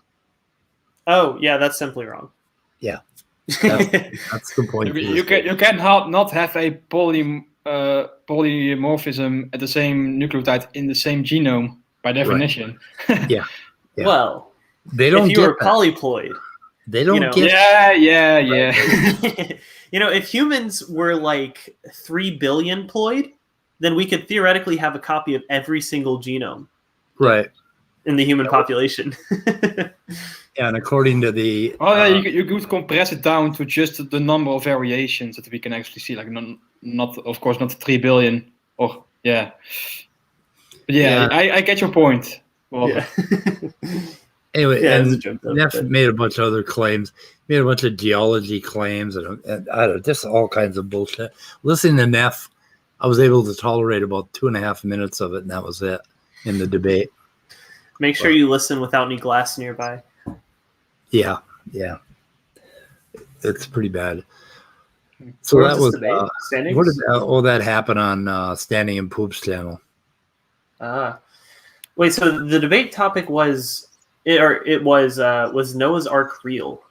Oh, yeah, that's simply wrong. Yeah, that's the point. You can not have a polymorphism at the same nucleotide in the same genome by definition. Right. Yeah. Well, they don't. If you were polyploid, they don't get. Yeah. If humans were like 3 billion ploid, then we could theoretically have a copy of every single genome. Right. in the human population. Yeah, and according to the you could compress it down to just the number of variations that we can actually see, like not of course not 3 billion or but I get your point. Well, yeah. Anyway, and Neff made a bunch of other claims, made a bunch of geology claims, and I don't know, just all kinds of bullshit. Listening to Neff, I was able to tolerate about 2.5 minutes of it, and that was it in the debate. Make sure you listen without any glass nearby. Yeah. It's pretty bad. So where that was Standings? That happened on Standing and Poop's channel. Wait, so the debate topic was Noah's Ark real?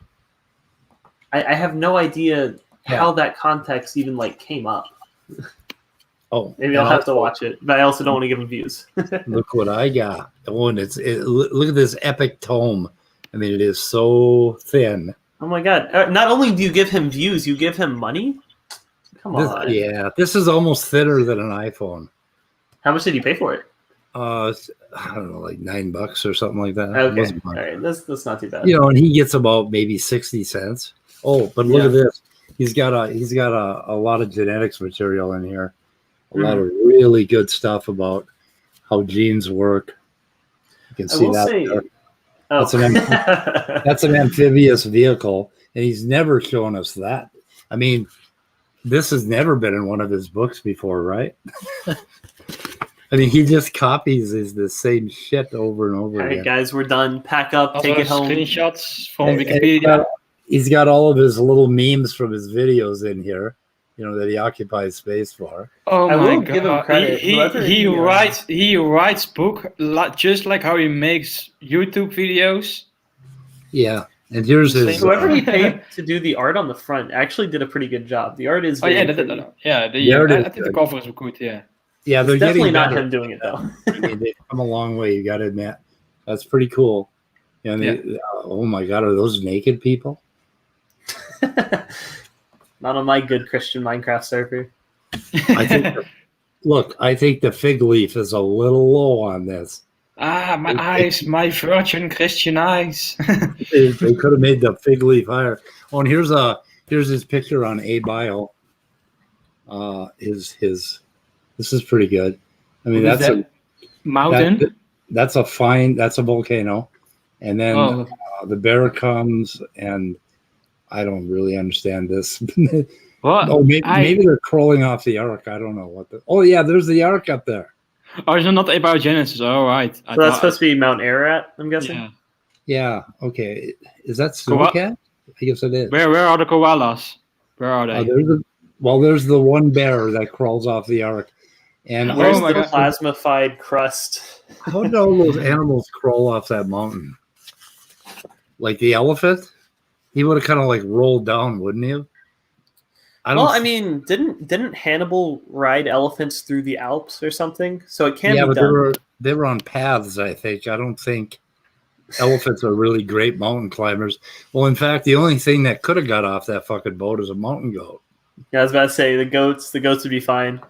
I have no idea how that context even came up. Oh, maybe I'll have to watch it, but I also don't want to give him views. Look what I got! Oh, and look at this epic tome. I mean, it is so thin. Oh my god! Not only do you give him views, you give him money. Come on. Yeah, this is almost thinner than an iPhone. How much did you pay for it? I don't know, like $9 or something like that. Okay, all right, that's not too bad. And he gets about maybe 60 cents. Oh, but look at this. He's got a lot of genetics material in here. A lot of really good stuff about how genes work. You can see that. That's an amphibious vehicle, and he's never shown us that. I mean, this has never been in one of his books before, right? I mean, he just copies the same shit over and over again. All right, guys, we're done. Pack up, take it home. Screenshots from Wikipedia. He's got all of his little memes from his videos in here, that he occupies space for. Oh my God! Give him credit. He writes book just like how he makes YouTube videos. Yeah, and here's his. Whoever he paid to do the art on the front actually did a pretty good job. The art is. Very I think the cover is good. Yeah. Yeah, they're definitely getting not him doing it though. I mean, they've come a long way. You got to admit, that's pretty cool. Oh my God, are those naked people? Not on my good Christian Minecraft server. I think the fig leaf is a little low on this. My eyes, my virgin Christian eyes. they could have made the fig leaf higher. Oh, and here's his picture on ABio. This is pretty good. I mean, that's a mountain. That's a volcano, and then the bear comes, and I don't really understand this. What? Oh, maybe they're crawling off the ark. I don't know what. Oh yeah, there's the ark up there. Oh, it's not abiogenesis. Oh, right. So that's supposed to be Mount Ararat, I'm guessing. Yeah. Okay. Is that Snowcat? I guess it is. Where are the koalas? Where are they? There's the one bear that crawls off the ark. And Where's Oh my the God. plasmified crust? how do all those animals crawl off that mountain? Like the elephant? He would have kind of like rolled down, wouldn't he? I mean, didn't Hannibal ride elephants through the Alps or something? So it can be but done. they were on paths, I think. I don't think elephants are really great mountain climbers. Well, in fact, the only thing that could have got off that fucking boat is a mountain goat. Yeah, I was about to say the goats would be fine.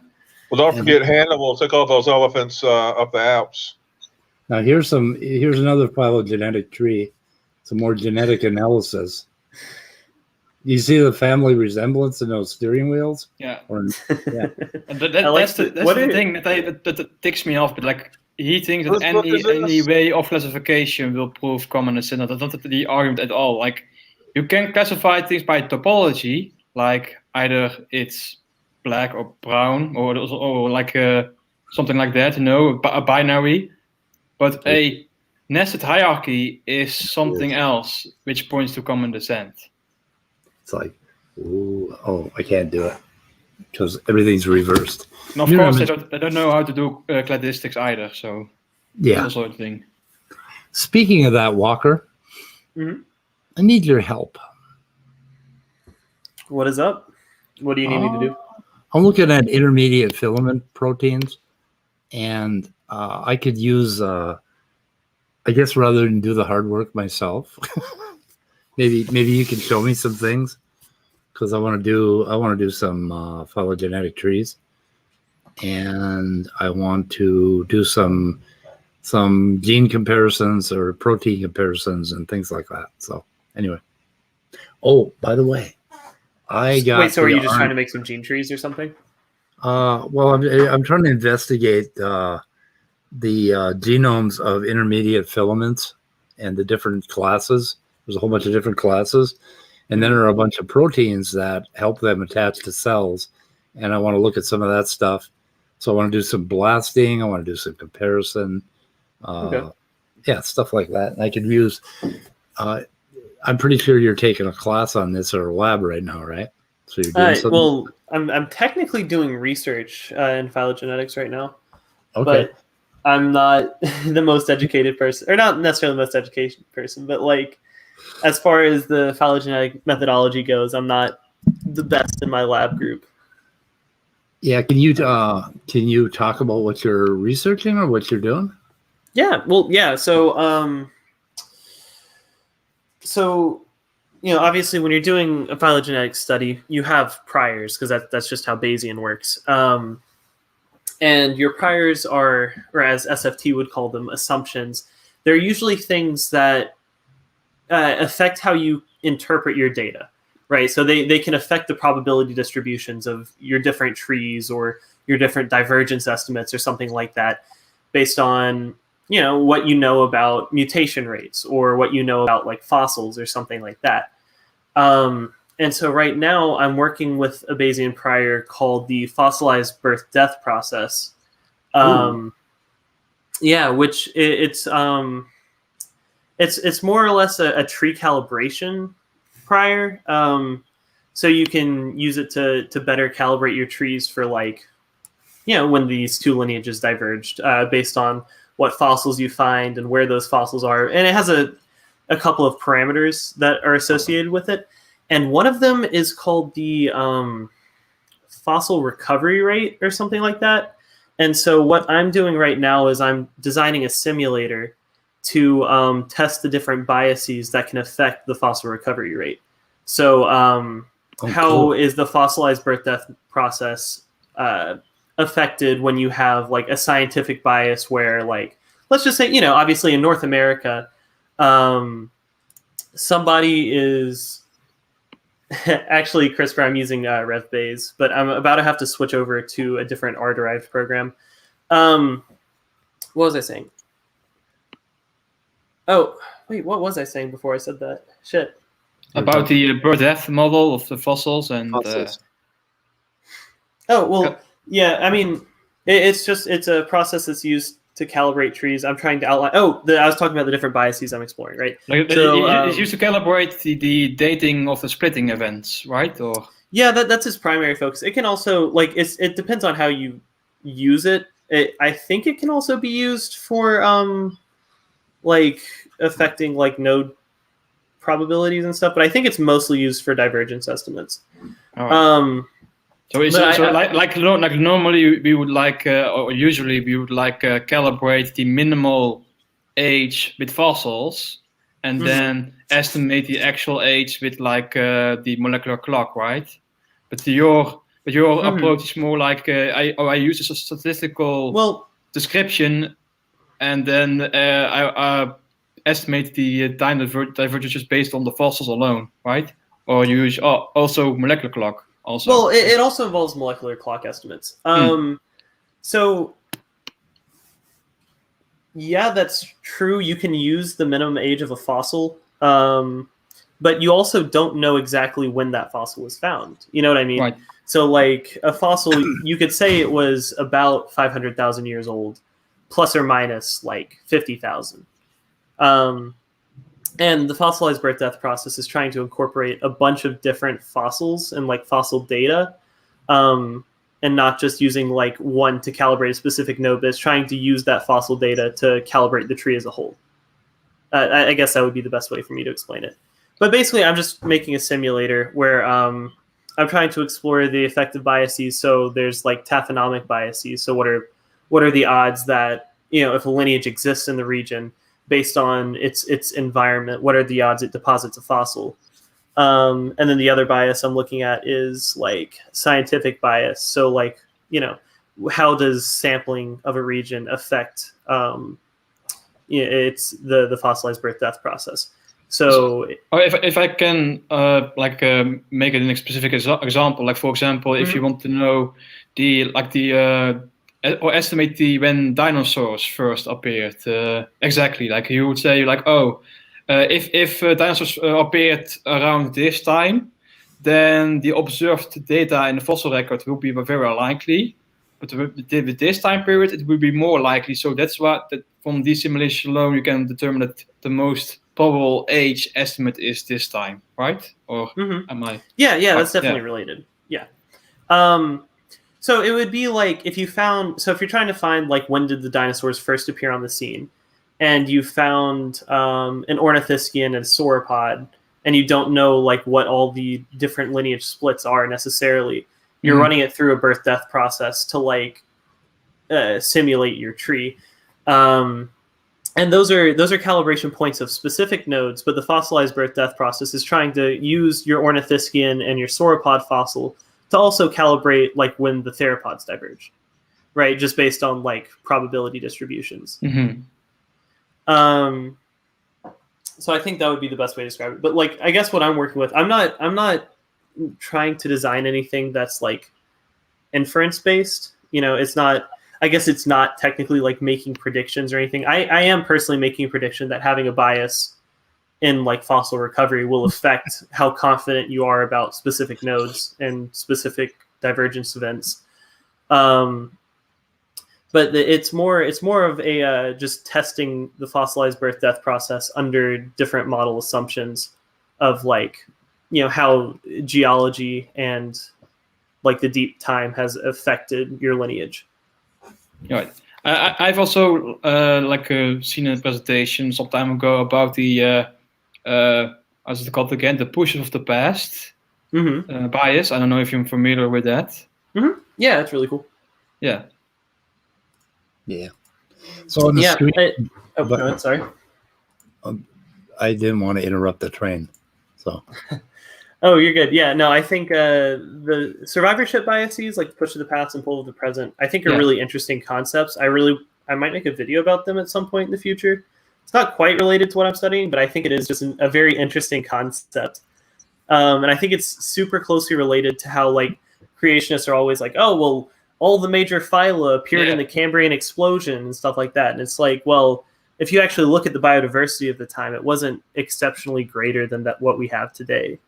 Well, don't forget Hannibal took all those elephants up the Alps. Now here's another phylogenetic tree. Some more genetic analysis. You see the family resemblance in those steering wheels? Yeah. And that's the thing that ticks me off. But like he thinks that any way of classification will prove common descent. That's not the argument at all. Like you can classify things by topology, like either it's black or brown, or like something like that. A binary. But a nested hierarchy is something else, which points to common descent. It's like, I can't do it because everything's reversed. And of course, they don't know how to do cladistics either. So yeah, that's also a thing. Speaking of that, Walker, I need your help. What is up? What do you need me to do? I'm looking at intermediate filament proteins, and I could use, I guess, rather than do the hard work myself, maybe you can show me some things, because I want to do some phylogenetic trees, and I want to do some gene comparisons or protein comparisons and things like that. So anyway, by the way, I got. Wait, so are you just trying to make some gene trees or something? Well, I'm trying to investigate the genomes of intermediate filaments and the different classes. There's a whole bunch of different classes, and then there are a bunch of proteins that help them attach to cells. And I want to look at some of that stuff. So I want to do some blasting. I want to do some comparison. Yeah, stuff like that. And I could use. I'm pretty sure you're taking a class on this or a lab right now, right? So you're doing something? Well, I'm technically doing research in phylogenetics right now. Okay. But I'm not the most educated person, or not necessarily the most educated person, but like as far as the phylogenetic methodology goes, I'm not the best in my lab group. Yeah, can you talk about what you're researching or what you're doing? Yeah, well, yeah. So obviously, when you're doing a phylogenetic study, you have priors because that's just how Bayesian works. And your priors are, or as SFT would call them, assumptions. They're usually things that affect how you interpret your data, right? So they can affect the probability distributions of your different trees or your different divergence estimates or something like that based on, what you know about mutation rates or what you know about like fossils or something like that. And so right now I'm working with a Bayesian prior called the fossilized birth-death process. Which it's more or less a tree calibration prior. So you can use it to better calibrate your trees for when these two lineages diverged based on what fossils you find and where those fossils are. And it has a couple of parameters that are associated with it. And one of them is called the fossil recovery rate or something like that. And so what I'm doing right now is I'm designing a simulator to test the different biases that can affect the fossil recovery rate. So how is the fossilized birth-death process affected when you have like a scientific bias where, like, let's just say, obviously in North America, somebody is actually, CRISPR, I'm using RevBayes, but I'm about to have to switch over to a different R-derived program. What was I saying? Oh, wait, what was I saying before I said that? Shit. About the birth-death model of the fossils and... Oh, well, yeah, I mean, it's a process that's used to calibrate trees. I'm trying to outline. I was talking about the different biases I'm exploring, right? Like, so it's used to calibrate the dating of the splitting events, right? Or yeah, that's its primary focus. It can also it depends on how you use it. I think it can also be used for affecting node probabilities and stuff, but I think it's mostly used for divergence estimates. Right. Normally we would or usually we would calibrate the minimal age with fossils, and then estimate the actual age with the molecular clock, right? But your approach is more I use a statistical description, and then I estimate the time divergences based on the fossils alone, right? Or you use also molecular clock. Also. Well, it also involves molecular clock estimates. So, yeah, that's true. You can use the minimum age of a fossil, but you also don't know exactly when that fossil was found. You know what I mean? Right. So, a fossil, you could say it was about 500,000 years old, plus or minus 50,000. And the fossilized birth-death process is trying to incorporate a bunch of different fossils and fossil data, and not just using one to calibrate a specific node, but it's trying to use that fossil data to calibrate the tree as a whole. I guess that would be the best way for me to explain it. But basically, I'm just making a simulator where I'm trying to explore the effective biases. So there's taphonomic biases. So what are the odds that if a lineage exists in the region, based on its environment, what are the odds it deposits a fossil? And then the other bias I'm looking at is scientific bias. So how does sampling of a region affect it's the fossilized birth-death process? So if I can make it in a specific example, for example, if you want to know or estimate when dinosaurs first appeared exactly, you would say if dinosaurs appeared around this time, then the observed data in the fossil record will be very likely, but with this time period it will be more likely. So that's from this simulation alone you can determine that the most probable age estimate is this time, right? Or am I? Yeah, that's definitely related. Yeah. So it would be if you're trying to find when did the dinosaurs first appear on the scene, and you found an ornithischian and a sauropod, and you don't know what all the different lineage splits are necessarily, you're running it through a birth-death process to simulate your tree. And those are calibration points of specific nodes, but the fossilized birth-death process is trying to use your ornithischian and your sauropod fossil to also calibrate when the theropods diverge, right? Just based on probability distributions. So I think that would be the best way to describe it. But I guess what I'm working with, I'm not trying to design anything that's inference based. It's not. I guess it's not technically making predictions or anything. I am personally making a prediction that having a bias in fossil recovery will affect how confident you are about specific nodes and specific divergence events. But it's more of a just testing the fossilized birth-death process under different model assumptions of how geology and the deep time has affected your lineage. Right. I've also seen a presentation some time ago about the how's it called again? The pushes of the past bias. I don't know if you're familiar with that. Yeah, that's really cool. Yeah. Yeah. So on the screen, go ahead, sorry. I didn't want to interrupt the train. So. Oh, you're good. Yeah, no, I think the survivorship biases, push of the past and pull of the present, I think are really interesting concepts. I might make a video about them at some point in the future. It's not quite related to what I'm studying, but I think it is just a very interesting concept. And I think it's super closely related to how creationists are always oh, well, all the major phyla appeared in the Cambrian explosion and stuff like that. And it's well, if you actually look at the biodiversity of the time, it wasn't exceptionally greater than what we have today.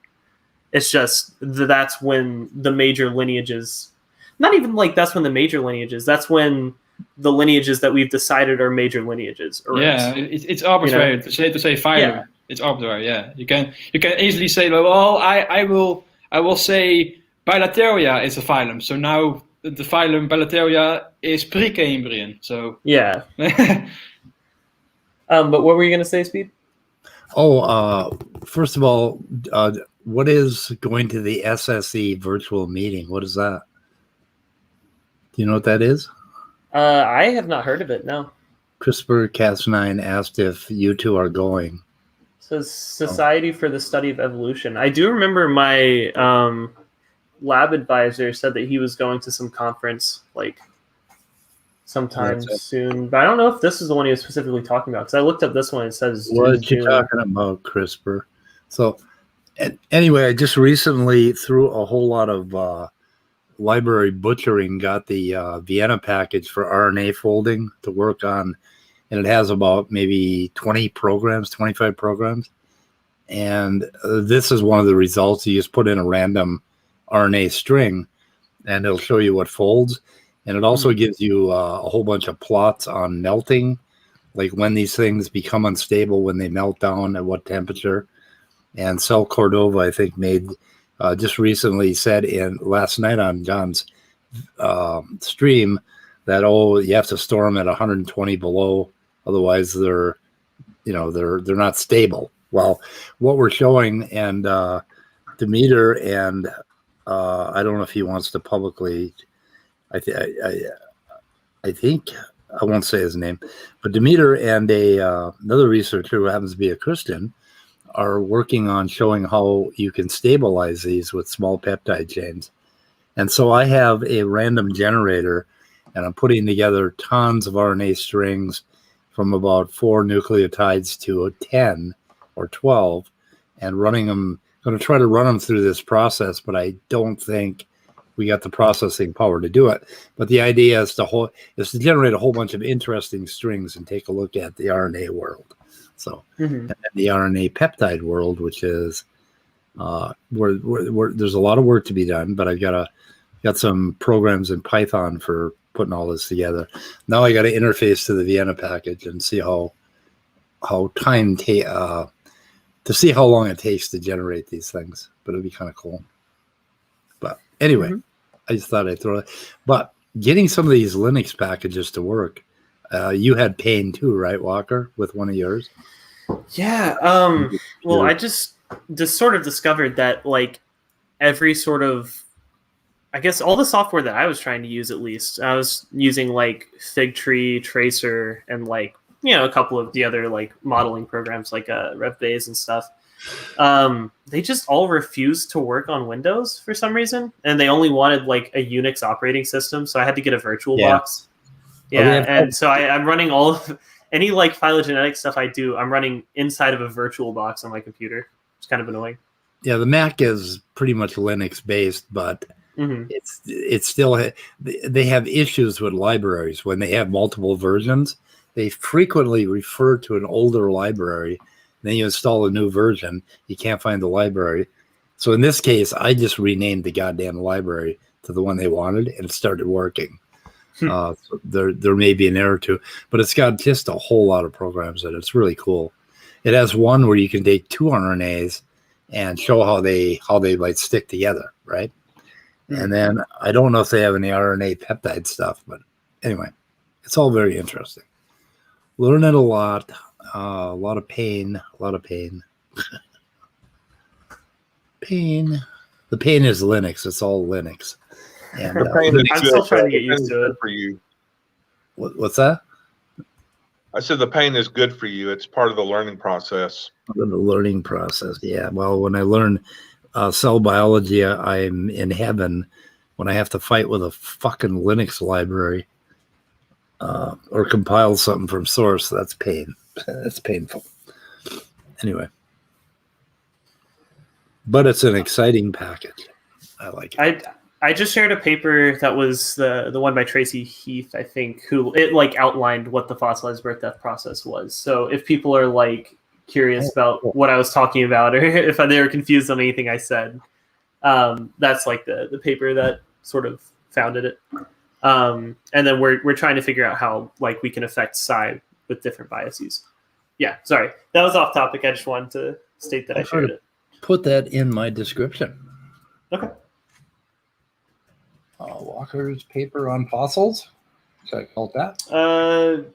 It's just that's when the major lineages, not even that's when the major lineages, that's when the lineages that we've decided are major lineages. Yeah, it's arbitrary to say phylum. Yeah. It's arbitrary. Yeah, you can easily say, well, I will say Bilateria is a phylum. So now the phylum Bilateria is Precambrian. So yeah. But what were you going to say, Speed? Oh, first of all, what is going to the SSE virtual meeting? What is that? Do you know what that is? I have not heard of it, no. CRISPR-Cas9 asked if you two are going. So Society for the Study of Evolution. I do remember my lab advisor said that he was going to some conference like sometime soon. But I don't know if this is the one he was specifically talking about, because I looked up this one. It says what you talking about, CRISPR? So anyway, I just recently, through a whole lot of library butchering, got the Vienna package for RNA folding to work on, and it has about maybe 25 programs. And this is one of the results. You just put in a random RNA string and it'll show you what folds. And it also gives you a whole bunch of plots on melting, like when these things become unstable, when they melt down, at what temperature. And Cell Cordova, I think, made just recently said last night on John's stream that, you have to store them at 120 below, otherwise they're not stable. Well, what we're showing, and Demeter, and I don't know if he wants to publicly. I think I won't say his name, but Demeter and another researcher who happens to be a Christian are working on showing how you can stabilize these with small peptide chains. And so I have a random generator, and I'm putting together tons of RNA strings from about 4 nucleotides to 10 or 12, and running them. I'm going to try to run them through this process, but I don't think we got the processing power to do it. But the idea is to generate a whole bunch of interesting strings and take a look at the RNA world. So and then the RNA peptide world, which is where there's a lot of work to be done, but I've got some programs in Python for putting all this together. Now I got to interface to the Vienna package and see how time to see how long it takes to generate these things. But it'll be kind of cool. But anyway, I just thought I'd throw it. But getting some of these Linux packages to work, you had pain too, right, Walker, with one of yours? Yeah. Well, I just sort of discovered that like every sort of, I guess all the software that I was trying to use, at least, I was using like Figtree, Tracer, and like, a couple of the other like modeling programs like RevBase and stuff. They just all refused to work on Windows for some reason, and they only wanted like a Unix operating system, so I had to get a virtual box. Yeah, and so I'm running all of any like phylogenetic stuff I do. I'm running inside of a virtual box on my computer. It's kind of annoying. Yeah, the Mac is pretty much Linux based, but it's still, they have issues with libraries when they have multiple versions. They frequently refer to an older library. Then you install a new version, you can't find the library. So in this case, I just renamed the goddamn library to the one they wanted, and it started working. So there may be an error too, but it's got just a whole lot of programs in it. It's really cool. It has one where you can take 2 RNAs and show how they might stick together, right? And then I don't know if they have any RNA peptide stuff, but anyway, it's all very interesting. Learning a lot of pain, pain. The pain is Linux. It's all Linux. And I'm still trying to get used to it. For you. What's that? I said the pain is good for you. It's part of the learning process. The learning process, yeah. Well, when I learn cell biology, I'm in heaven. When I have to fight with a fucking Linux library or compile something from source, that's pain. That's painful. Anyway. But it's an exciting package. I like it. I just shared a paper that was the one by Tracy Heath, I think, who it like outlined what the fossilized birth death process was. So if people are like curious about what I was talking about, or if they were confused on anything I said, that's like the paper that sort of founded it. And then we're trying to figure out how like we can affect psi with different biases. Yeah, sorry, that was off topic. I just wanted to state that I shared it. Put that in my description. Okay. Walker's paper on fossils. Should I call it that?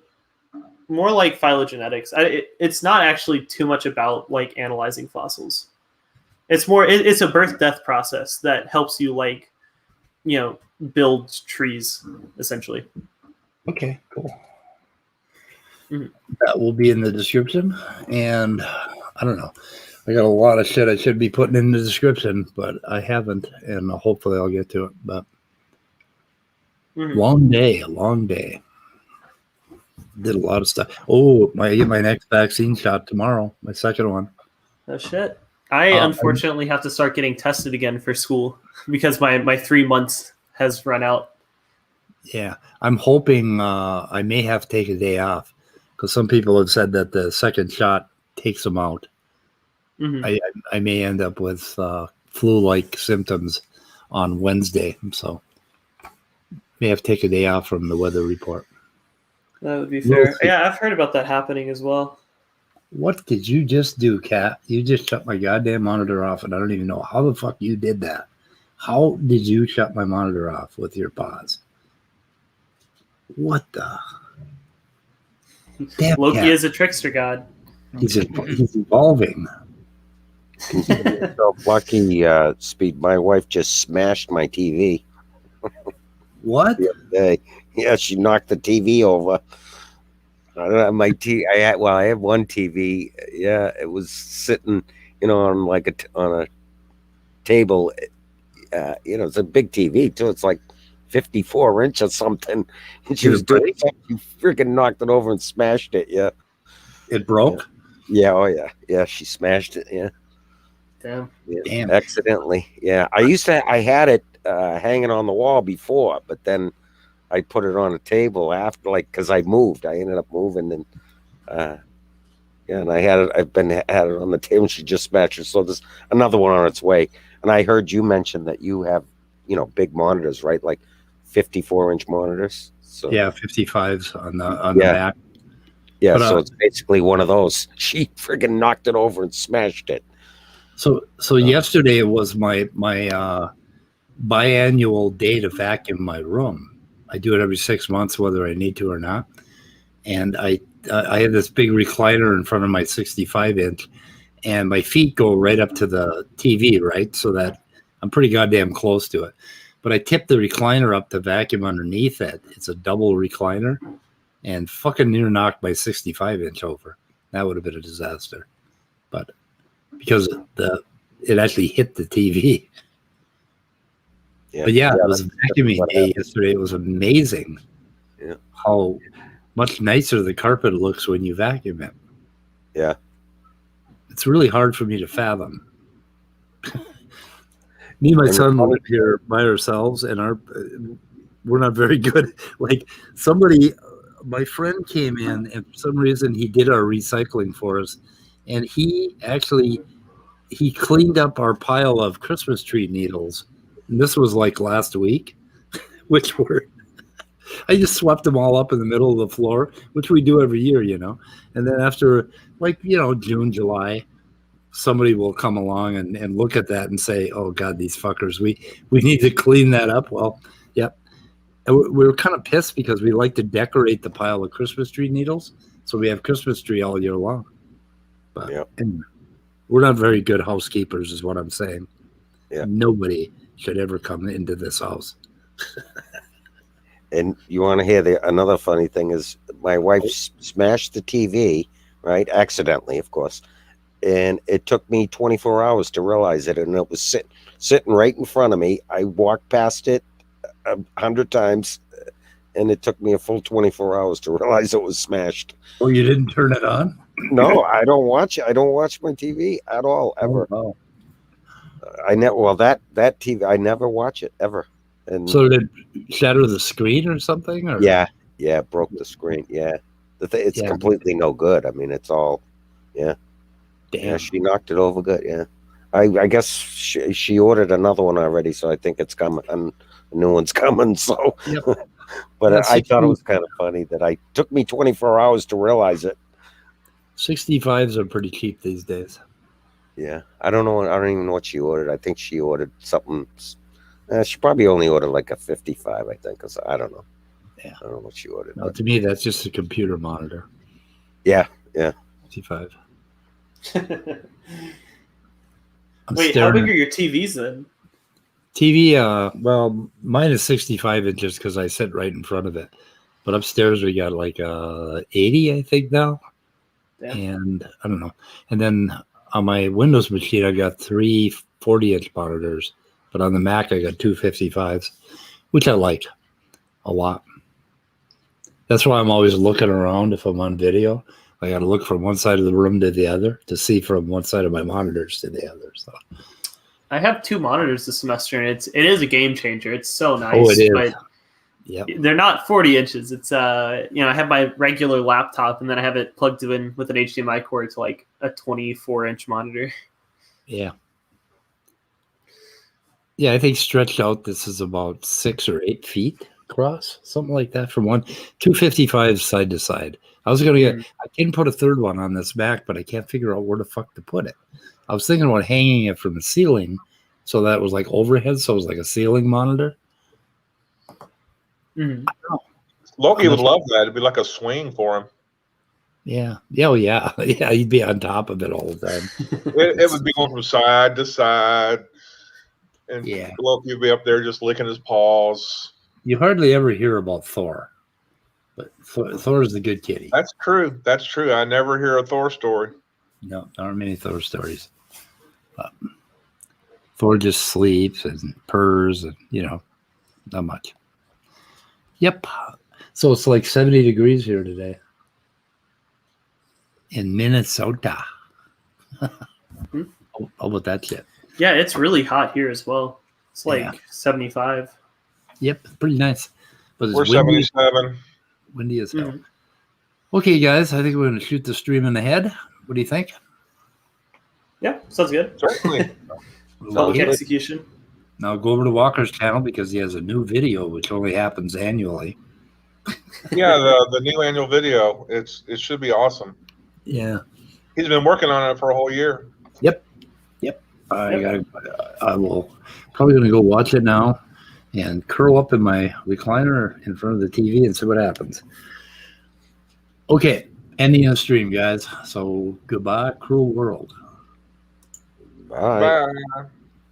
More like phylogenetics. It's not actually too much about like analyzing fossils. It's more. It's a birth-death process that helps you like, build trees essentially. Okay, cool. Mm-hmm. That will be in the description, and I don't know. I got a lot of shit I should be putting in the description, but I haven't, and hopefully I'll get to it. But long day. Did a lot of stuff. Oh, I get my next vaccine shot tomorrow. My second one. Oh shit! I unfortunately have to start getting tested again for school because my 3 months has run out. Yeah, I'm hoping I may have to take a day off because some people have said that the second shot takes them out. Mm-hmm. I may end up with flu-like symptoms on Wednesday, so may have to take a day off from the weather report. That would be fair. Yeah, I've heard about that happening as well. What did you just do, Kat? You just shut my goddamn monitor off, and I don't even know how the fuck you did that. How did you shut my monitor off with your paws? What the? Damn, Loki Kat. is a trickster god. He's evolving. So lucky, Speed. My wife just smashed my TV. What? The other day. Yeah, she knocked the TV over. I don't know, my I had one TV. Yeah, it was sitting, on on a table. It's a big TV too. It's like 54 inch or something. And she was doing something. She freaking knocked it over and smashed it. Yeah. It broke? Yeah. Oh yeah. Yeah. She smashed it. Yeah. Damn. Yeah. Damn. Accidentally. Yeah. I had it hanging on the wall before, but then I put it on a table after, because I moved. I ended up moving, and and I had it. Had it on the table. And she just smashed it. So there's another one on its way. And I heard you mention that you have, big monitors, right? Like 54-inch monitors. So yeah, 55s on the back. Yeah, but, so it's basically one of those. She friggin' knocked it over and smashed it. So yesterday was my biannual day to vacuum my room. I do it every 6 months, whether I need to or not. And I have this big recliner in front of my 65-inch, and my feet go right up to the TV, right? So that I'm pretty goddamn close to it. But I tip the recliner up to vacuum underneath it. It's a double recliner, and fucking near knocked my 65-inch over. That would have been a disaster. But because it actually hit the TV. Yeah. But yeah, it was vacuuming day yesterday. It was amazing how much nicer the carpet looks when you vacuum it. Yeah. It's really hard for me to fathom. Me and my son live here by ourselves, and we're not very good. Like my friend came in, and for some reason he did our recycling for us, and he cleaned up our pile of Christmas tree needles. And this was like last week, which I just swept them all up in the middle of the floor, which we do every year, And then after, June, July, somebody will come along and look at that and say, "Oh God, these fuckers, we need to clean that up." Well, yep. And we were kind of pissed because we like to decorate the pile of Christmas tree needles, so we have Christmas tree all year long. But anyway, we're not very good housekeepers, is what I'm saying. Yeah. Nobody should ever come into this house. And you want to hear another funny thing is my wife smashed the TV, right? Accidentally, of course. And it took me 24 hours to realize it. And it was sitting right in front of me. I walked past it 100 times, and it took me a full 24 hours to realize it was smashed. Oh, you didn't turn it on? No, I don't watch it. I don't watch my TV at all, ever. Oh, I never. Well, that TV, I never watch it ever. And so did it shatter the screen or something? Or? Yeah, it broke the screen. Yeah, it's completely no good. I mean, it's all. Yeah. Damn. Yeah, she knocked it over good. Yeah, I guess she ordered another one already, so I think it's coming. A new one's coming. So. Yep. But That's I thought it 60 was kind of funny that I took me 24 hours to realize it. 65s are pretty cheap these days. Yeah, I don't know. I don't even know what she ordered. I think she ordered something. She probably only ordered like a 55. I think, cause I don't know. Yeah, I don't know what she ordered. No, to me, that's just a computer monitor. Yeah. 55. Wait, how big are your TVs then? TV, well, mine is 65 inches because I sit right in front of it. But upstairs we got like 80, I think now. Damn. And I don't know. And then on my Windows machine, I got 3 40-inch monitors. But on the Mac, I got 2 55s, which I like a lot. That's why I'm always looking around if I'm on video. I got to look from one side of the room to the other to see from one side of my monitors to the other. So I have 2 monitors this semester, and it is a game changer. It's so nice. Oh, it is. But yep. they're not 40 inches. It's I have my regular laptop, and then I have it plugged in with an HDMI cord to like a 24-inch monitor. Yeah. Yeah, I think stretched out, this is about 6 or 8 feet across, something like that, from 255 side to side. I was gonna I can put a third one on this back, but I can't figure out where the fuck to put it. I was thinking about hanging it from the ceiling, so that was like overhead, so it was like a ceiling monitor. Loki would love that. It'd be like a swing for him. Yeah. Oh, yeah. Yeah, he'd be on top of it all the time. It would be going from side to side. And Yeah. Loki would be up there just licking his paws. You hardly ever hear about Thor, but Thor's the good kitty. That's true. That's true. I never hear a Thor story. No, there aren't many Thor stories. Thor just sleeps and purrs and, not much. Yep. So it's like 70 degrees here today in Minnesota. How about that shit? Yeah, it's really hot here as well. It's like 75. Yep, pretty nice. But it's We're 77. Windy as hell. Okay, guys, I think we're going to shoot the stream in the head. What do you think? Yeah, sounds good. Certainly. Public execution. Now go over to Walker's channel because he has a new video, which only happens annually. Yeah, the new annual video. It should be awesome. Yeah. He's been working on it for a whole year. Yep. I will probably going to go watch it now and curl up in my recliner in front of the TV and see what happens. Okay, ending the stream, guys. So goodbye, cruel world. Bye. Bye.